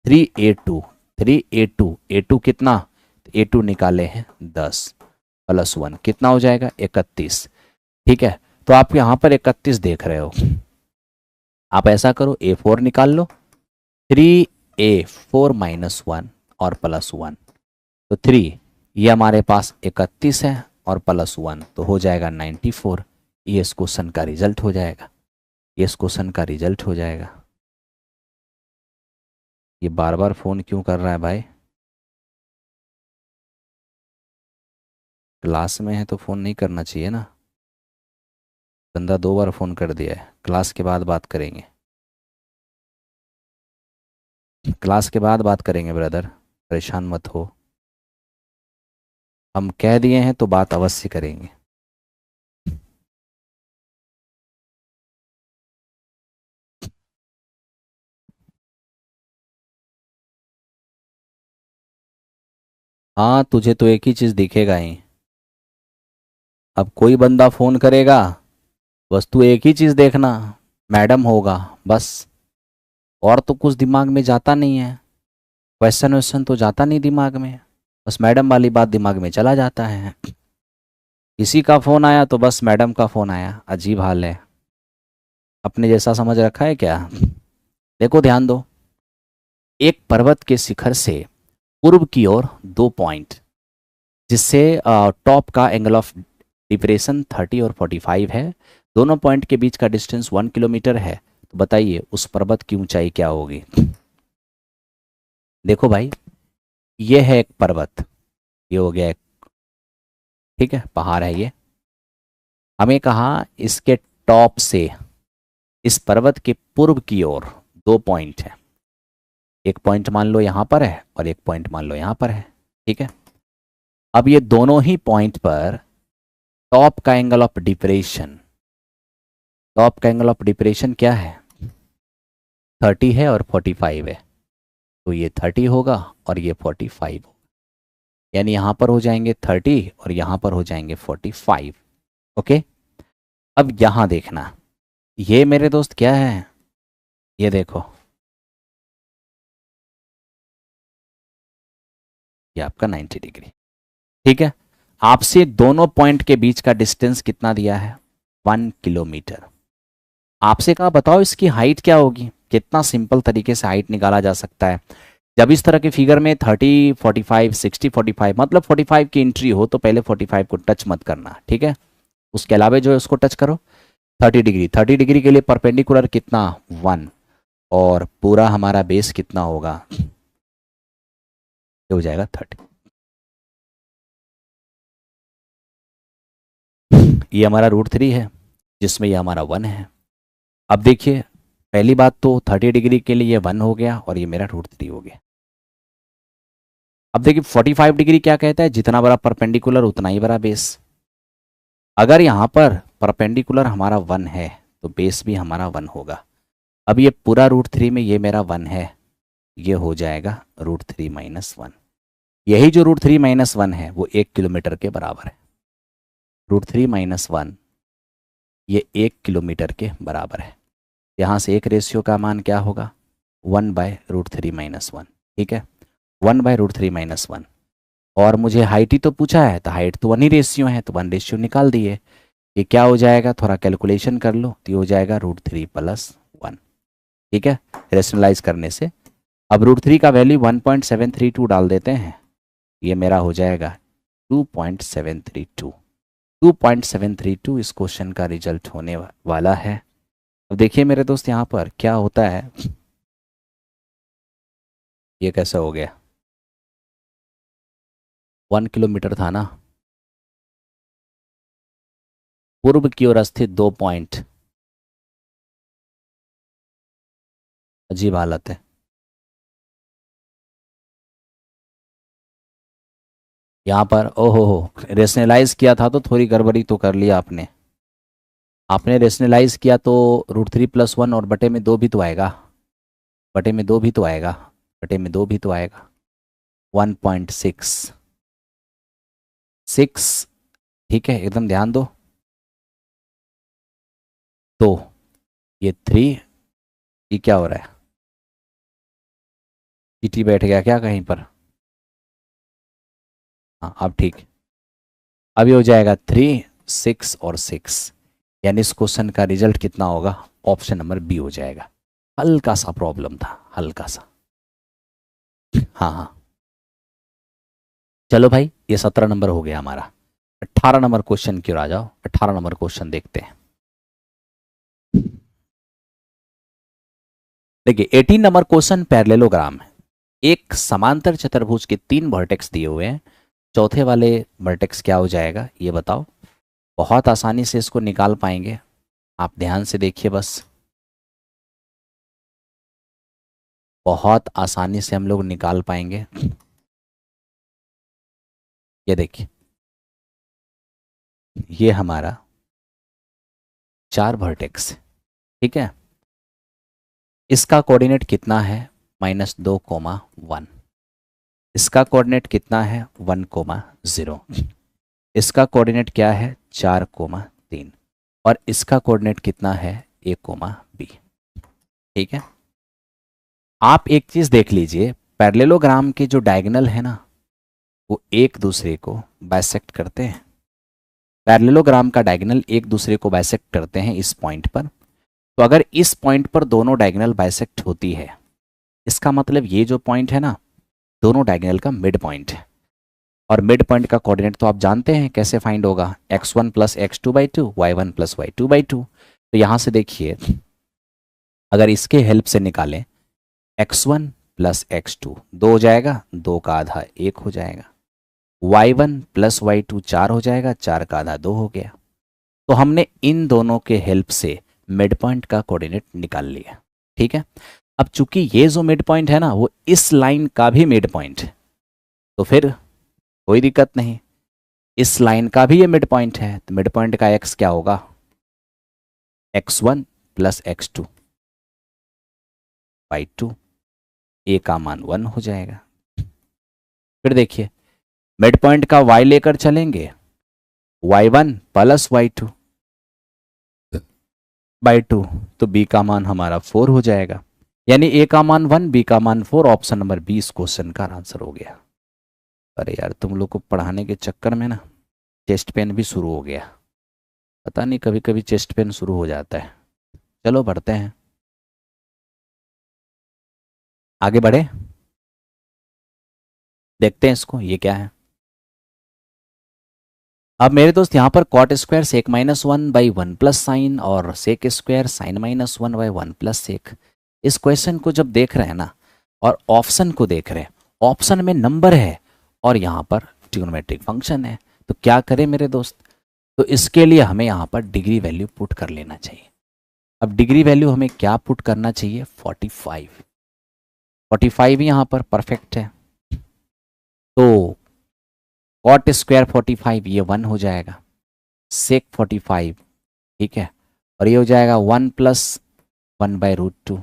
3a2। 3a2 a2 कितना, a2 निकाले हैं 10 प्लस 1 कितना हो जाएगा 31। ठीक है, तो आप यहाँ पर 31 देख रहे हो। आप ऐसा करो a4 निकाल लो, 3a 4 माइनस 1 और प्लस 1 तो 3 ये हमारे पास 31 है और प्लस 1 तो हो जाएगा 94। ये इस क्वेश्चन का रिजल्ट हो जाएगा, ये इस क्वेश्चन का रिजल्ट हो जाएगा। ये बार बार फ़ोन क्यों कर रहा है भाई? क्लास में है तो फ़ोन नहीं करना चाहिए ना। बंदा 2 बार फ़ोन कर दिया है, क्लास के बाद बात करेंगे, क्लास के बाद बात करेंगे ब्रदर, परेशान मत हो। हम कह दिए हैं तो बात अवश्य करेंगे। हाँ तुझे तो एक ही चीज़ दिखेगा ही। अब कोई बंदा फ़ोन करेगा बस तू एक ही चीज़ देखना, मैडम होगा बस, और तो कुछ दिमाग में जाता नहीं है, क्वेश्चन वेश्चन तो जाता नहीं दिमाग में, बस मैडम वाली बात दिमाग में चला जाता है। किसी का फ़ोन आया तो बस मैडम का फ़ोन आया, अजीब हाल है। अपने जैसा समझ रखा है क्या? देखो ध्यान दो, एक पर्वत के शिखर से पूर्व की ओर 2 पॉइंट, जिससे टॉप का एंगल ऑफ डिप्रेशन 30 और 45 है, दोनों पॉइंट के बीच का डिस्टेंस 1 किलोमीटर है, तो बताइए उस पर्वत की ऊंचाई क्या होगी? देखो भाई, ये है एक पर्वत, ये हो गया एक, ठीक है, पहाड़ है ये। हमें कहा इसके टॉप से इस पर्वत के पूर्व की ओर 2 पॉइंट है, एक पॉइंट मान लो यहाँ पर है और एक पॉइंट मान लो यहाँ पर है, ठीक है। अब ये दोनों ही पॉइंट पर टॉप का एंगल ऑफ डिप्रेशन, टॉप का एंगल ऑफ डिप्रेशन क्या है 30 है और 45 है, तो ये 30 होगा और ये 45 होगा, यानी यहाँ पर हो जाएंगे 30 और यहाँ पर हो जाएंगे 45। ओके, अब यहाँ देखना, ये मेरे दोस्त क्या है, ये देखो, ये आपका 90 डिग्री, ठीक है। आपसे दोनों पॉइंट के बीच का डिस्टेंस कितना दिया है 1 किलोमीटर। आपसे कहा बताओ इसकी हाइट क्या होगी, कितना सिंपल तरीके से हाइट निकाला जा सकता है। जब इस तरह के फिगर में 30 45 60 45 मतलब 45 की एंट्री हो तो पहले 45 को टच मत करना, ठीक है, उसके अलावा जो है उसको टच करो। 30 डिग्री, 30 डिग्री के लिए परपेंडिकुलर कितना 1 और पूरा हमारा बेस कितना होगा, ये हो जाएगा 30। ये हमारा √3 है जिसमें ये हमारा 1 है। अब देखिए, पहली बात तो 30 डिग्री के लिए ये 1 हो गया और ये मेरा √3 हो गया। अब देखिए 45 डिग्री क्या कहता है, जितना बड़ा परपेंडिकुलर उतना ही बड़ा बेस। अगर यहाँ पर परपेंडिकुलर हमारा 1 है तो बेस भी हमारा 1 होगा। अब ये पूरा √3 में ये मेरा 1 है, ये हो जाएगा √3 माइनस 1। यही जो √3 माइनस 1 है वो 1 किलोमीटर के बराबर है। √3 माइनस 1 ये 1 किलोमीटर के बराबर है। यहाँ से एक रेशियो का मान क्या होगा 1/√3 माइनस 1, ठीक है, 1/√3 माइनस 1। और मुझे हाइट ही तो पूछा है, तो हाइट तो 1 ही रेशियो है, तो 1 रेशियो निकाल दिए। ये क्या हो जाएगा, थोड़ा कैलकुलेशन कर लो, तो ये हो जाएगा √3 प्लस 1, ठीक है, रेशनलाइज करने से। अब √3 का वैल्यू 1.732 डाल देते हैं, ये मेरा हो जाएगा 2.732। 2.732 इस क्वेश्चन का रिजल्ट होने वाला है। अब देखिए मेरे दोस्त यहाँ पर क्या होता है, ये कैसा हो गया, 1 किलोमीटर था ना, पूर्व की ओर स्थित 2 पॉइंट, अजीब हालत है। यहाँ पर ओहो हो, रेशनलाइज किया था तो थोड़ी गड़बड़ी तो कर लिया आपने। आपने रेशनलाइज किया तो √3 + 1 और बटे में 2 भी तो आएगा, बटे में 2 भी तो आएगा, बटे में 2 भी तो आएगा। 1.6 6, ठीक है, एकदम ध्यान दो। तो ये 3, ये क्या हो रहा है, ईटी बैठ गया क्या कहीं पर? हाँ अब ठीक। अब ये हो जाएगा 3 6 और 6, यानी इस क्वेश्चन का रिजल्ट कितना होगा? ऑप्शन नंबर बी हो जाएगा। हल्का सा प्रॉब्लम था, हल्का सा। हाँ हाँ, चलो भाई, ये 17 नंबर हो गया हमारा। 18 नंबर क्वेश्चन की ओर आ जाओ, 18 नंबर क्वेश्चन देखते हैं। देखिए 18 नंबर क्वेश्चन पैरेललोग्राम है। एक समांतर चतुर्भुज के 3 वर्टेक्स दिए हुए हैं, चौथे वाले वर्टेक्स क्या हो जाएगा ये बताओ। बहुत आसानी से इसको निकाल पाएंगे, आप ध्यान से देखिए बस। बहुत आसानी से हम लोग निकाल पाएंगे। ये देखिए, ये हमारा 4 वर्टेक्स, ठीक है। इसका कोऑर्डिनेट कितना है? -2, 1। इसका कोऑर्डिनेट कितना है? 1, 0। इसका कोऑर्डिनेट क्या है? 4, 3। और इसका कोऑर्डिनेट कितना है? A, B। ठीक है। आप एक चीज देख लीजिए, पैरेललोग्राम के जो डायगोनल है ना, वो एक दूसरे को बाइसेक्ट करते हैं। पैरेललोग्राम का डायगोनल एक दूसरे को बाइसेक्ट करते हैं इस पॉइंट पर। तो अगर इस पॉइंट पर दोनों डायगोनल बाइसेक्ट होती है, इसका मतलब ये जो पॉइंट है ना, दोनों डायगोनल का मिड पॉइंट है। और मिड पॉइंट का कोऑर्डिनेट तो आप जानते हैं कैसे फाइंड होगा, x1 + x2/2, y1 + y2/2। तो यहाँ से देखिए, अगर इसके हेल्प से निकालें, x1 + x2 2 हो जाएगा, 2 का आधा 1 हो जाएगा। y1 + y2 4 हो जाएगा, 4 का आधा 2 हो गया। तो हमने इन दोनों के हेल्प से मिड पॉइंट का कोऑर्डिनेट निकाल लिया, ठीक है। अब चूंकि ये जो मिड पॉइंट है ना, वो इस लाइन का भी मिड पॉइंट है, तो फिर कोई दिक्कत नहीं। इस लाइन का भी ये मिड पॉइंट है, तो मिड पॉइंट का x क्या होगा? x1 + x2/2। a का मान 1 हो जाएगा। फिर देखिए, मिड पॉइंट का y लेकर चलेंगे, y1 + y2/2, तो b का मान हमारा 4 हो जाएगा। यानी a का मान 1, b का मान 4। ऑप्शन नंबर 20 क्वेश्चन का आंसर हो गया। अरे यार, तुम लोग को पढ़ाने के चक्कर में ना चेस्ट पेन भी शुरू हो गया। पता नहीं, कभी कभी चेस्ट पेन शुरू हो जाता है। चलो बढ़ते हैं, आगे बढ़े, देखते हैं इसको, ये क्या है। अब मेरे दोस्त यहाँ पर cot स्क्वायर sec -1/1 + साइन और sec स्क्वायर sin -1/1 + sec, इस क्वेश्चन को जब देख रहे हैं ना, और ऑप्शन को देख रहे हैं, ऑप्शन में नंबर है और यहाँ पर ट्रिग्नोमेट्रिक फंक्शन है, तो क्या करें मेरे दोस्त? तो इसके लिए हमें यहाँ पर डिग्री वैल्यू पुट कर लेना चाहिए। अब डिग्री वैल्यू हमें क्या पुट करना चाहिए? 45। 45 यहाँ पर परफेक्ट है। तो cot स्क्वायर 45 ये 1 हो जाएगा, sec 45, ठीक है, और ये हो जाएगा 1 + 1/√2।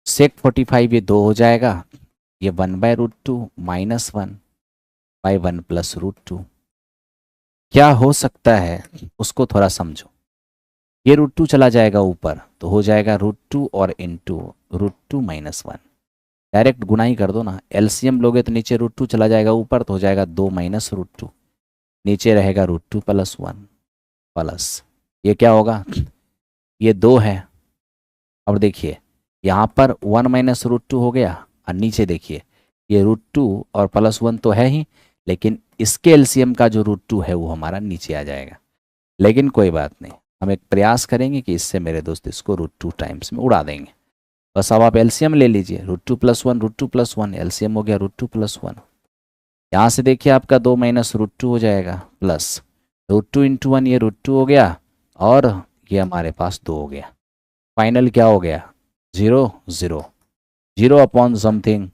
sec 45 ये 2 हो जाएगा, ये 1/√2 -1/1 + √2। क्या हो सकता है उसको थोड़ा समझो। ये √2 चला जाएगा ऊपर, तो हो जाएगा √2 और इंटू √2 - 1। डायरेक्ट गुना ही कर दो ना, एलसीएम लोगे तो नीचे √2 चला जाएगा ऊपर, तो हो जाएगा 2 - √2, नीचे रहेगा √2 + 1 प्लस, ये क्या होगा? ये 2 है। अब देखिए, यहाँ पर 1 - √2 हो गया, और नीचे देखिए ये √2 और +1 तो है ही, लेकिन इसके एलसीएम का जो √2 है वो हमारा नीचे आ जाएगा। लेकिन कोई बात नहीं, हम एक प्रयास करेंगे कि इससे मेरे दोस्त इसको √2 टाइम्स में उड़ा देंगे। बस अब आप एलसीएम ले लीजिए, √2 + 1 √2 + 1, एलसीएम हो गया √2 + 1। यहाँ से देखिए आपका 2 - √2 हो जाएगा, प्लस √2 × 1, ये √2 हो गया, और ये हमारे पास 2 हो गया। फाइनल क्या हो गया? 0 0 0 अपॉन समथिंग,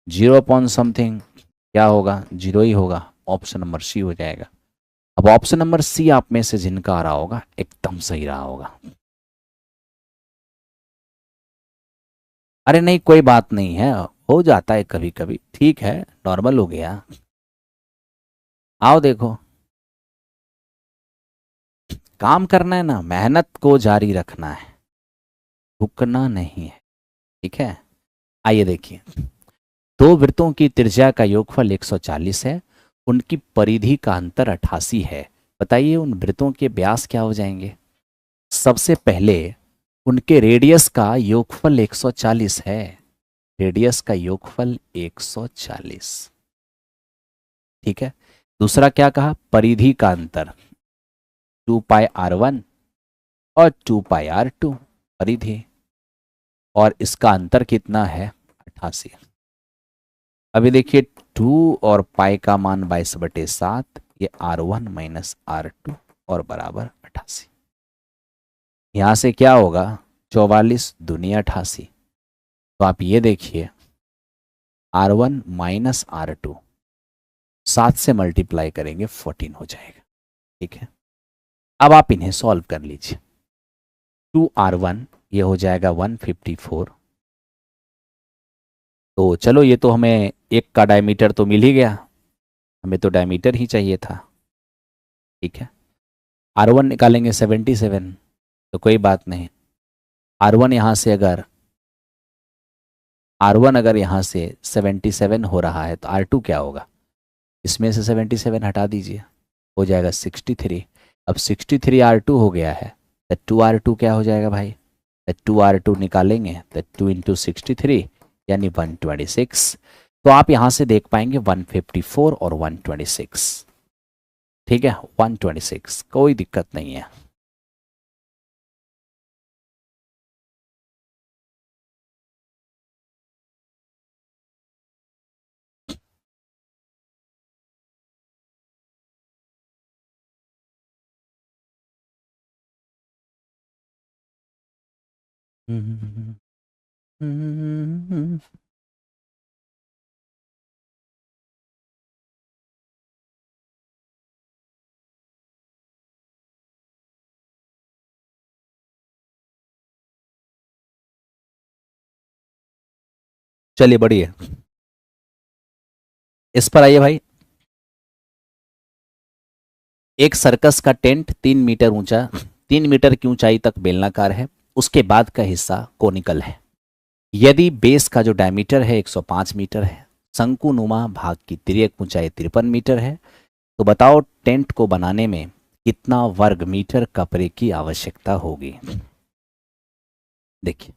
0 अपॉन समथिंग, क्या होगा, 0 ही होगा, ऑप्शन नंबर सी हो जाएगा। अब ऑप्शन नंबर सी आप में से जिनका आ रहा होगा एकदम सही रहा होगा। अरे नहीं कोई बात नहीं है, हो जाता है कभी कभी, ठीक है, नॉर्मल हो गया। आओ देखो, काम करना है ना, मेहनत को जारी रखना है, रुकना नहीं है, ठीक है। आइए देखिए, दो वृत्तों की त्रिज्या का योगफल 140 है, उनकी परिधि का अंतर 88 है। बताइए उन वृत्तों के व्यास क्या हो जाएंगे। सबसे पहले उनके रेडियस का योगफल 140 है, रेडियस का योगफल 140, ठीक है। दूसरा क्या कहा, परिधि का अंतर 2πr1 और 2πr2 परिधि, और इसका अंतर कितना है 88। अभी देखिए 2 और पाई का मान 22/7, ये R1 माइनस R2 और बराबर 88। यहां से क्या होगा, 44 दूनी 88। तो आप ये देखिए R1 माइनस R2 7 से मल्टीप्लाई करेंगे 14 हो जाएगा, ठीक है। अब आप इन्हें सॉल्व कर लीजिए। 2R1 ये हो जाएगा 154। तो चलो ये तो हमें एक का डायमीटर तो मिल ही गया, हमें तो डायमीटर ही चाहिए था, ठीक है। R1 निकालेंगे 77, तो कोई बात नहीं। R1 यहाँ से अगर R1 अगर यहाँ से 77 हो रहा है तो R2 क्या होगा, इसमें से 77 हटा दीजिए, हो जाएगा 63। अब 63 R2 हो गया है, तो 2R2 क्या हो जाएगा भाई, तो 2R2 निकालेंगे तो 2 इंटू 63 यानी 126। तो आप यहाँ से देख पाएंगे 154 और 126, ठीक है, 126, कोई दिक्कत नहीं है। चलिए बढ़िया, इस पर आइए भाई। एक सर्कस का टेंट 3 मीटर ऊंचा, 3 मीटर की ऊंचाई तक बेलनाकार है, उसके बाद का हिस्सा कोनिकल है। यदि बेस का जो डायमीटर है 105 मीटर है, शंकुनुमा भाग की तिर्यक ऊंचाई 53 मीटर है, तो बताओ टेंट को बनाने में कितना वर्ग मीटर कपड़े की आवश्यकता होगी। देखिए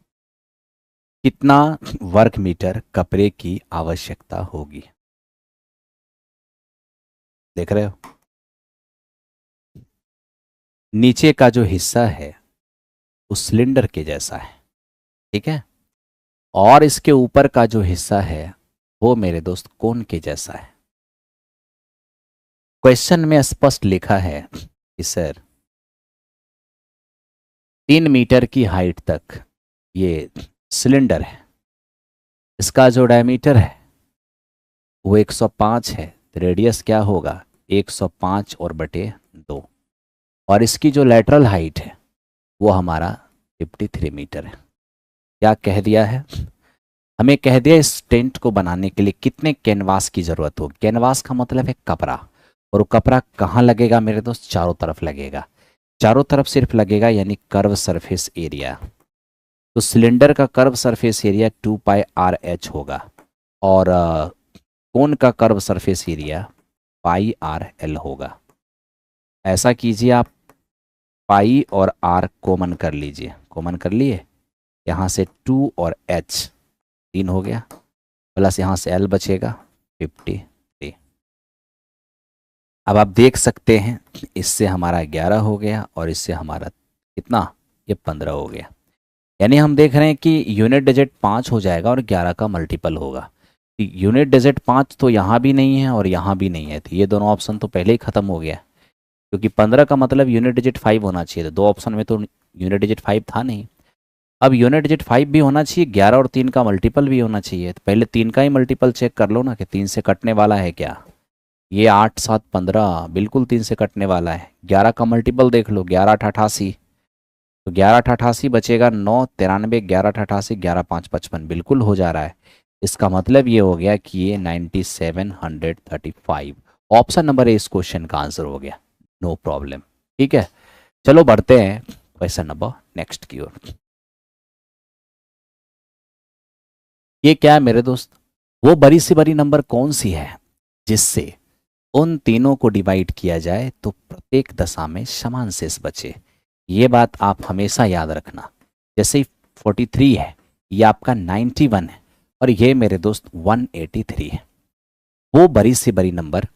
कितना वर्ग मीटर कपड़े की आवश्यकता होगी, देख रहे हो। नीचे का जो हिस्सा है उस सिलेंडर के जैसा है, ठीक है, और इसके ऊपर का जो हिस्सा है वो मेरे दोस्त कोन के जैसा है। क्वेश्चन में स्पष्ट लिखा है कि सर 3 मीटर की हाइट तक ये सिलेंडर है, इसका जो डायमीटर है वो 105 है, तो रेडियस क्या होगा 105 और बटे 2, और इसकी जो लेटरल हाइट है वो हमारा 53 मीटर है। क्या कह दिया है, हमें कह दिया इस टेंट को बनाने के लिए कितने कैनवास की जरूरत होगी। कैनवास का मतलब है कपड़ा, और वो कपड़ा कहाँ लगेगा मेरे दोस्त, चारों तरफ लगेगा, चारों तरफ सिर्फ लगेगा, यानी कर्व सरफेस एरिया। तो सिलेंडर का कर्व सरफेस एरिया 2πr(h) होगा, और कोन का कर्व सरफेस एरिया πr(l) होगा। ऐसा कीजिए आप पाई और r कॉमन कर लीजिए, कॉमन कर लिए, यहाँ से 2 और h 3 हो गया, प्लस यहाँ से l बचेगा 53। अब आप देख सकते हैं इससे हमारा 11 हो गया और इससे हमारा कितना, ये 15 हो गया। यानी हम देख रहे हैं कि यूनिट डिजिट 5 हो जाएगा और 11 का मल्टीपल होगा। यूनिट डिजिट 5 तो यहाँ भी नहीं है और यहाँ भी नहीं है, तो ये दोनों ऑप्शन तो पहले ही ख़त्म हो गया, क्योंकि 15 का मतलब यूनिट डिजिट 5 होना चाहिए था। दो ऑप्शन में तो यूनिट डिजिट 5 था नहीं, अब यूनिट डिजिट 5 भी होना चाहिए, 11 और 3 का मल्टीपल भी होना चाहिए। तो पहले 3 का ही मल्टीपल चेक कर लो ना कि 3 से कटने वाला है क्या। ये 8 7 15 बिल्कुल 3 से कटने वाला है। 11 का मल्टीपल देख लो, 11 8 88, तो 11 8 88 बचेगा 9 93, 11 8 88, 11 5 55 बिल्कुल हो जा रहा है। इसका मतलब ये हो गया कि ये 9735 ऑप्शन नंबर ए इस क्वेश्चन का आंसर हो गया। No problem. ठीक है, चलो बढ़ते हैं क्वेश्चन नंबर नेक्स्ट की ओर। ये क्या है मेरे दोस्त, वो बड़ी से बड़ी नंबर कौन सी है जिससे उन तीनों को डिवाइड किया जाए तो प्रत्येक दशा में समान शेष बचे। ये बात आप हमेशा याद रखना। जैसे 43 है, ये आपका 91 है, और ये मेरे दोस्त 183 है। वो बड़ी से बड़ी नंबर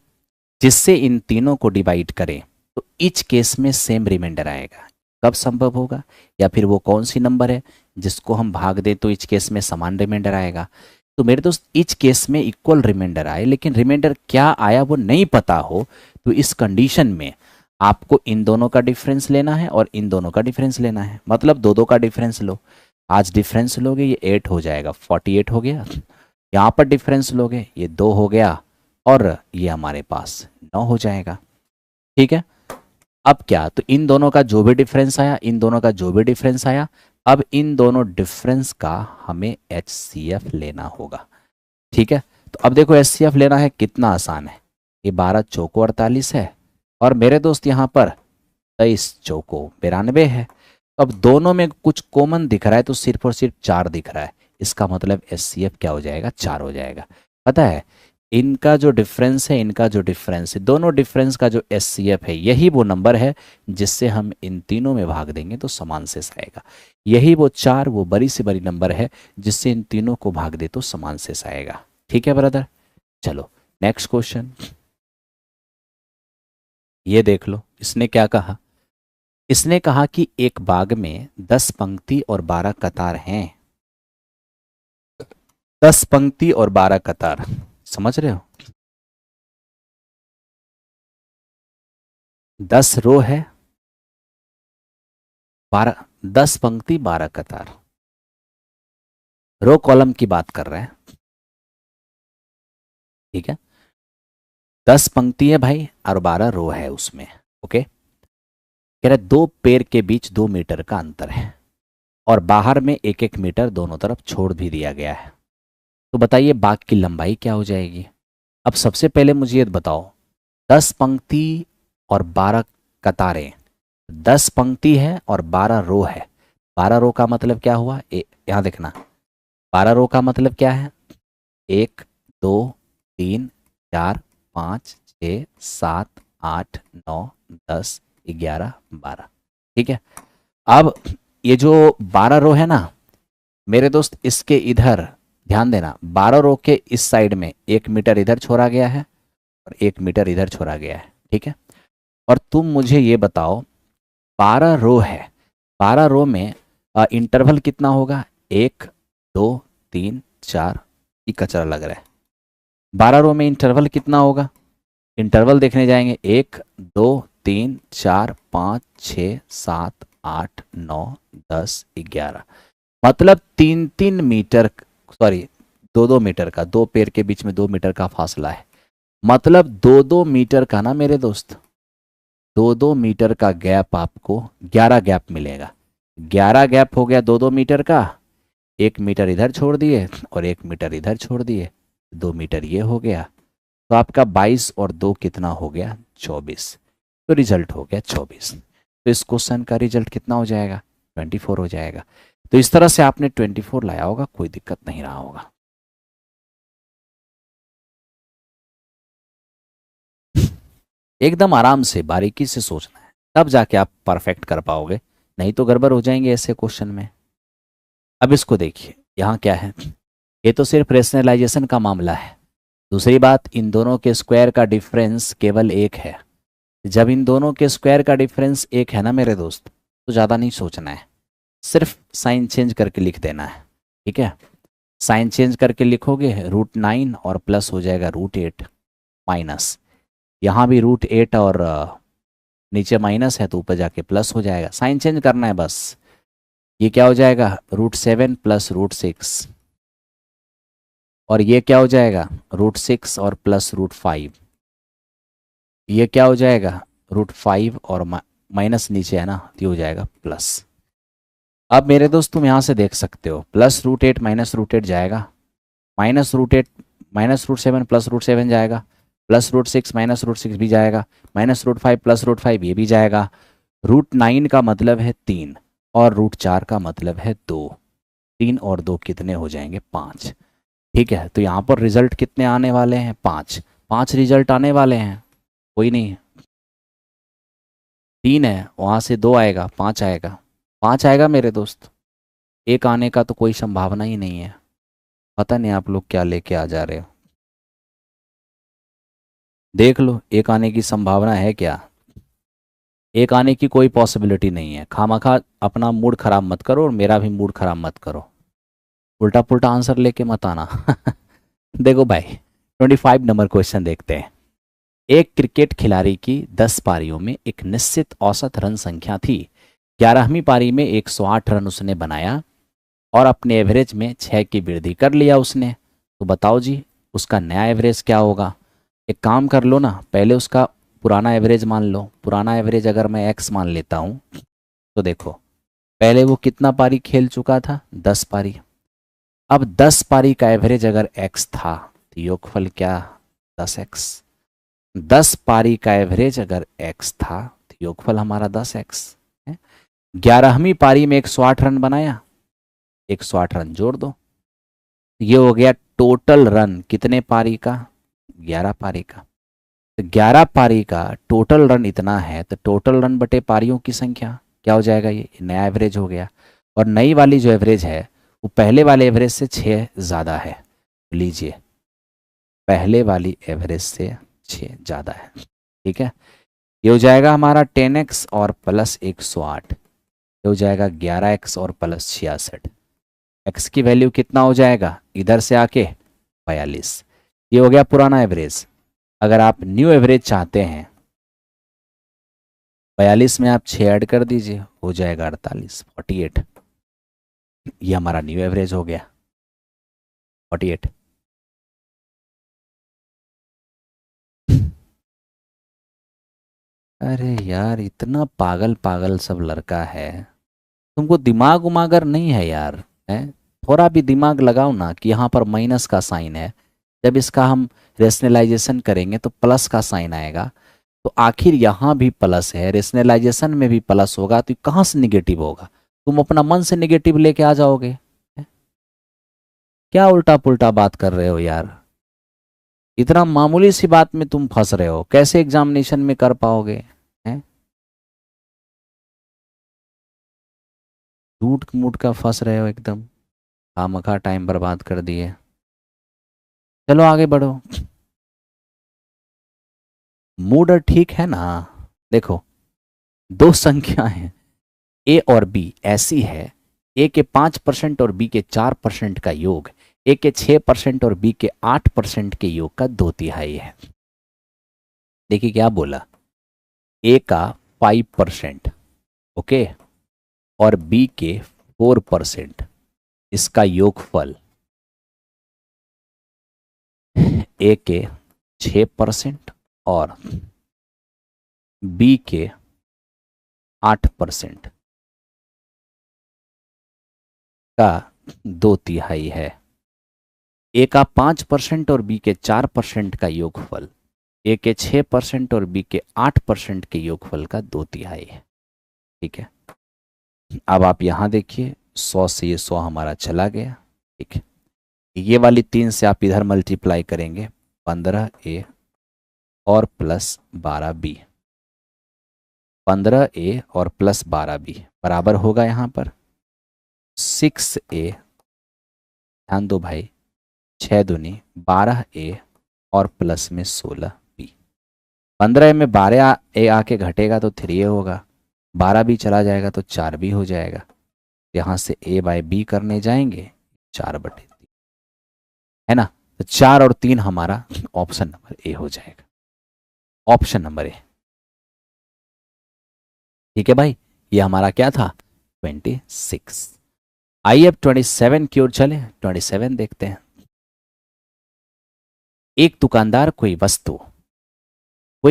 जिससे इन तीनों को डिवाइड करें तो ईच केस में सेम रिमाइंडर आएगा। कब संभव होगा, या फिर वो कौन सी नंबर है जिसको हम भाग दें तो ईच केस में समान रिमाइंडर आएगा। तो मेरे दोस्त ईच केस में इक्वल रिमाइंडर आए, लेकिन रिमाइंडर क्या आया वो नहीं पता हो, तो इस कंडीशन में आपको इन दोनों का डिफरेंस लेना है और इन दोनों का डिफरेंस लेना है। मतलब दो दो का डिफरेंस लो। आज डिफरेंस लोगे ये 8 हो जाएगा, 48 हो गया। यहाँ पर डिफरेंस लोगे ये 2 हो गया, और ये हमारे पास 9 हो जाएगा। ठीक है, अब क्या, तो इन दोनों का जो भी डिफरेंस आया, इन दोनों का जो भी डिफरेंस आया, अब इन दोनों डिफरेंस का हमें HCF लेना होगा। ठीक है, तो अब देखो HCF लेना है, कितना आसान है। ये 12 चौको 48 है, और मेरे दोस्त यहाँ पर 23 चौको 92 है। अब दोनों में कुछ कॉमन दिख रहा है, तो सिर्फ और सिर्फ 4 दिख रहा है। इसका मतलब HCF क्या हो जाएगा, 4 हो जाएगा। पता है, इनका जो डिफरेंस है, इनका जो डिफरेंस है, दोनों डिफरेंस का जो HCF है, यही वो नंबर है जिससे हम इन तीनों में भाग देंगे तो समान शेष आएगा। यही वो 4 वो बड़ी से बड़ी नंबर है जिससे इन तीनों को भाग दे तो समान शेष आएगा। ठीक है ब्रदर, चलो नेक्स्ट क्वेश्चन। ये देख लो, इसने क्या कहा। इसने कहा कि एक बाग में 10 पंक्ति और 12 कतार हैं। 10 पंक्ति और 12 कतार, समझ रहे हो। 10 रो है, 12, 10 पंक्ति 12 कतार। रो कॉलम की बात कर रहे हैं। ठीक है, 10 पंक्ति है भाई और 12 रो है उसमें। ओके, कह रहे 2 पेड़ के बीच 2 मीटर का अंतर है, और बाहर में 1 1 मीटर दोनों तरफ छोड़ भी दिया गया है। तो बताइए बाग की लंबाई क्या हो जाएगी। अब सबसे पहले मुझे ये बताओ, 10 पंक्ति और 12 कतारें, 10 पंक्ति है और 12 रो है। 12 रो का मतलब क्या हुआ, यहां देखना, 12 रो का मतलब क्या है, 1 2 3 4 5 6 7 8 9 10 11 12। ठीक है, अब ये जो 12 रो है ना मेरे दोस्त, इसके इधर ध्यान देना, 12 रो के इस साइड में 1 मीटर इधर छोड़ा गया है और 1 मीटर इधर छोड़ा गया है। ठीक है, और तुम मुझे ये बताओ, 12 रो है, 12 रो में इंटरवल कितना होगा, 1 2 3 4, ये कचरा लग रहा है। 12 रो में इंटरवल कितना होगा, इंटरवल देखने जाएंगे, 1 2 3 4 5 6 7 8 9 10 11, मतलब 3 मीटर, सॉरी 2 मीटर का, 2 पेड़ के बीच में 2 मीटर का फासला है। मतलब 2 मीटर का ना मेरे दोस्त, 2 मीटर का गैप, आपको 11 गैप मिलेगा। 11 गैप हो गया 2 मीटर का, 1 मीटर इधर छोड़ दिए और 1 मीटर इधर छोड़ दिए, 2 मीटर ये हो गया। तो आपका 22 और 2 कितना हो गया, 24। तो रिजल्ट हो गया 24। तो इस क्वेश्चन का रिजल्ट कितना हो जाएगा, 24 हो जाएगा। तो इस तरह से आपने 24 लाया होगा, कोई दिक्कत नहीं रहा होगा। एकदम आराम से बारीकी से सोचना है, तब जाके आप परफेक्ट कर पाओगे, नहीं तो गड़बड़ हो जाएंगे ऐसे क्वेश्चन में। अब इसको देखिए, यहाँ क्या है, ये तो सिर्फ रेशनलाइजेशन का मामला है। दूसरी बात, इन दोनों के स्क्वायर का डिफरेंस केवल 1 है। जब इन दोनों के स्क्वायर का डिफरेंस 1 है ना मेरे दोस्त, तो ज़्यादा नहीं सोचना है, सिर्फ साइन चेंज करके लिख देना है। ठीक है, साइन चेंज करके लिखोगे √9 और प्लस हो जाएगा √8, माइनस यहाँ भी √8 और नीचे माइनस है तो ऊपर जाके प्लस हो जाएगा। साइन चेंज करना है बस, ये क्या हो जाएगा √7 प्लस √6, और ये क्या हो जाएगा √6 और प्लस √5, ये क्या हो जाएगा √5 और माइनस नीचे है ना, ये हो जाएगा प्लस। अब मेरे दोस्त तुम यहाँ से देख सकते हो प्लस √8 माइनस √8 जाएगा, -√8 -√7 प्लस √7 जाएगा, प्लस √6 माइनस √6 भी जाएगा, -√5 प्लस √5 ये भी जाएगा। √9 का मतलब है 3 और √4 का मतलब है 2। 3 और 2 कितने हो जाएंगे 5। ठीक है, तो यहाँ पर रिजल्ट कितने आने वाले हैं 5। 5 रिजल्ट आने वाले हैं, कोई नहीं 3 है, वहाँ से 2 आएगा 5 आएगा, 5 आएगा मेरे दोस्त। एक आने का तो कोई संभावना ही नहीं है। पता नहीं आप लोग क्या लेके आ जा रहे हो, देख लो एक आने की संभावना है क्या? एक आने की कोई पॉसिबिलिटी नहीं है। खामखा अपना मूड खराब मत करो और मेरा भी मूड खराब मत करो, उल्टा पुल्टा आंसर लेके मत आना। देखो भाई 25 नंबर क्वेश्चन देखते हैं। एक क्रिकेट खिलाड़ी की 10 पारियों में एक निश्चित औसत रन संख्या थी। 11वीं पारी में 108 रन उसने बनाया और अपने एवरेज में 6 की वृद्धि कर लिया उसने। तो बताओ जी उसका नया एवरेज क्या होगा? एक काम कर लो ना, पहले उसका पुराना एवरेज मान लो। पुराना एवरेज अगर मैं x मान लेता हूँ तो देखो पहले वो कितना पारी खेल चुका था 10 पारी। अब 10 पारी का एवरेज अगर x था तो योगफल क्या 10x। 10 पारी का एवरेज अगर x था तो योगफल हमारा 10x है। 11वीं पारी में 108 रन बनाया, 108 रन जोड़ दो, ये हो गया टोटल रन कितने पारी का 11 पारी का। तो 11 पारी का टोटल रन इतना है, तो टोटल रन बटे पारियों की संख्या क्या हो जाएगा, ये नया एवरेज हो गया। और नई वाली जो एवरेज है वो पहले वाले एवरेज से 6 ज़्यादा है। लीजिए पहले वाली एवरेज से 6 ज़्यादा है। ठीक है, ये हो जाएगा हमारा 10x और प्लस 108, ये हो जाएगा 11x और प्लस 66। x की वैल्यू कितना हो जाएगा इधर से आके 42। ये हो गया पुराना एवरेज। अगर आप न्यू एवरेज चाहते हैं 42 में आप 6 ऐड कर दीजिए, हो जाएगा 48। ये हमारा न्यू एवरेज हो गया 48। अरे यार इतना पागल पागल सब लड़का है, तुमको दिमाग उमागर नहीं है यार है? थोड़ा भी दिमाग लगाओ ना कि यहाँ पर माइनस का साइन है, जब इसका हम रेशनलाइजेशन करेंगे तो प्लस का साइन आएगा। तो आखिर यहाँ भी प्लस है, रेशनलाइजेशन में भी प्लस होगा, तो कहाँ से निगेटिव होगा? तुम अपना मन से निगेटिव लेके आ जाओगे है? क्या उल्टा पुल्टा बात कर रहे हो यार? इतना मामूली सी बात में तुम फंस रहे हो, कैसे एग्जामिनेशन में कर पाओगे हैं? झूठ मूठ का फंस रहे हो एकदम, खामखा टाइम बर्बाद कर दिए। चलो आगे बढ़ो। मूड ठीक है ना? देखो दो संख्या है ए और बी ऐसी है, ए के 5% और बी के 4% का योग ए के 6% और बी के 8% के योग का 2/3 है। देखिए क्या बोला, ए का 5% ओके और बी के 4%, इसका योगफल ए के 6% और बी के 8% का 2/3 है। ए का 5% और बी के 4% का योगफल ए के 6% और बी के 8% के योगफल का 2/3 है। ठीक है, अब आप यहां देखिए 100 से ये 100 हमारा चला गया। ठीक है, ये वाली 3 से आप इधर मल्टीप्लाई करेंगे 15a और प्लस 12b, 15a और प्लस 12b बराबर होगा यहाँ पर 6a। ध्यान दो भाई, 6 दूनी 12a और प्लस में 16b। 15 में 12a आके घटेगा तो 3a होगा, 12b चला जाएगा तो 4b हो जाएगा। यहाँ से a बाय b करने जाएंगे 4/3 है ना, तो 4 और 3 हमारा ऑप्शन नंबर ए हो जाएगा, ऑप्शन नंबर ए। ठीक है भाई, ये हमारा क्या था 26। आइए अब 27 की ओर चले। 27 देखते हैं। एक दुकानदार कोई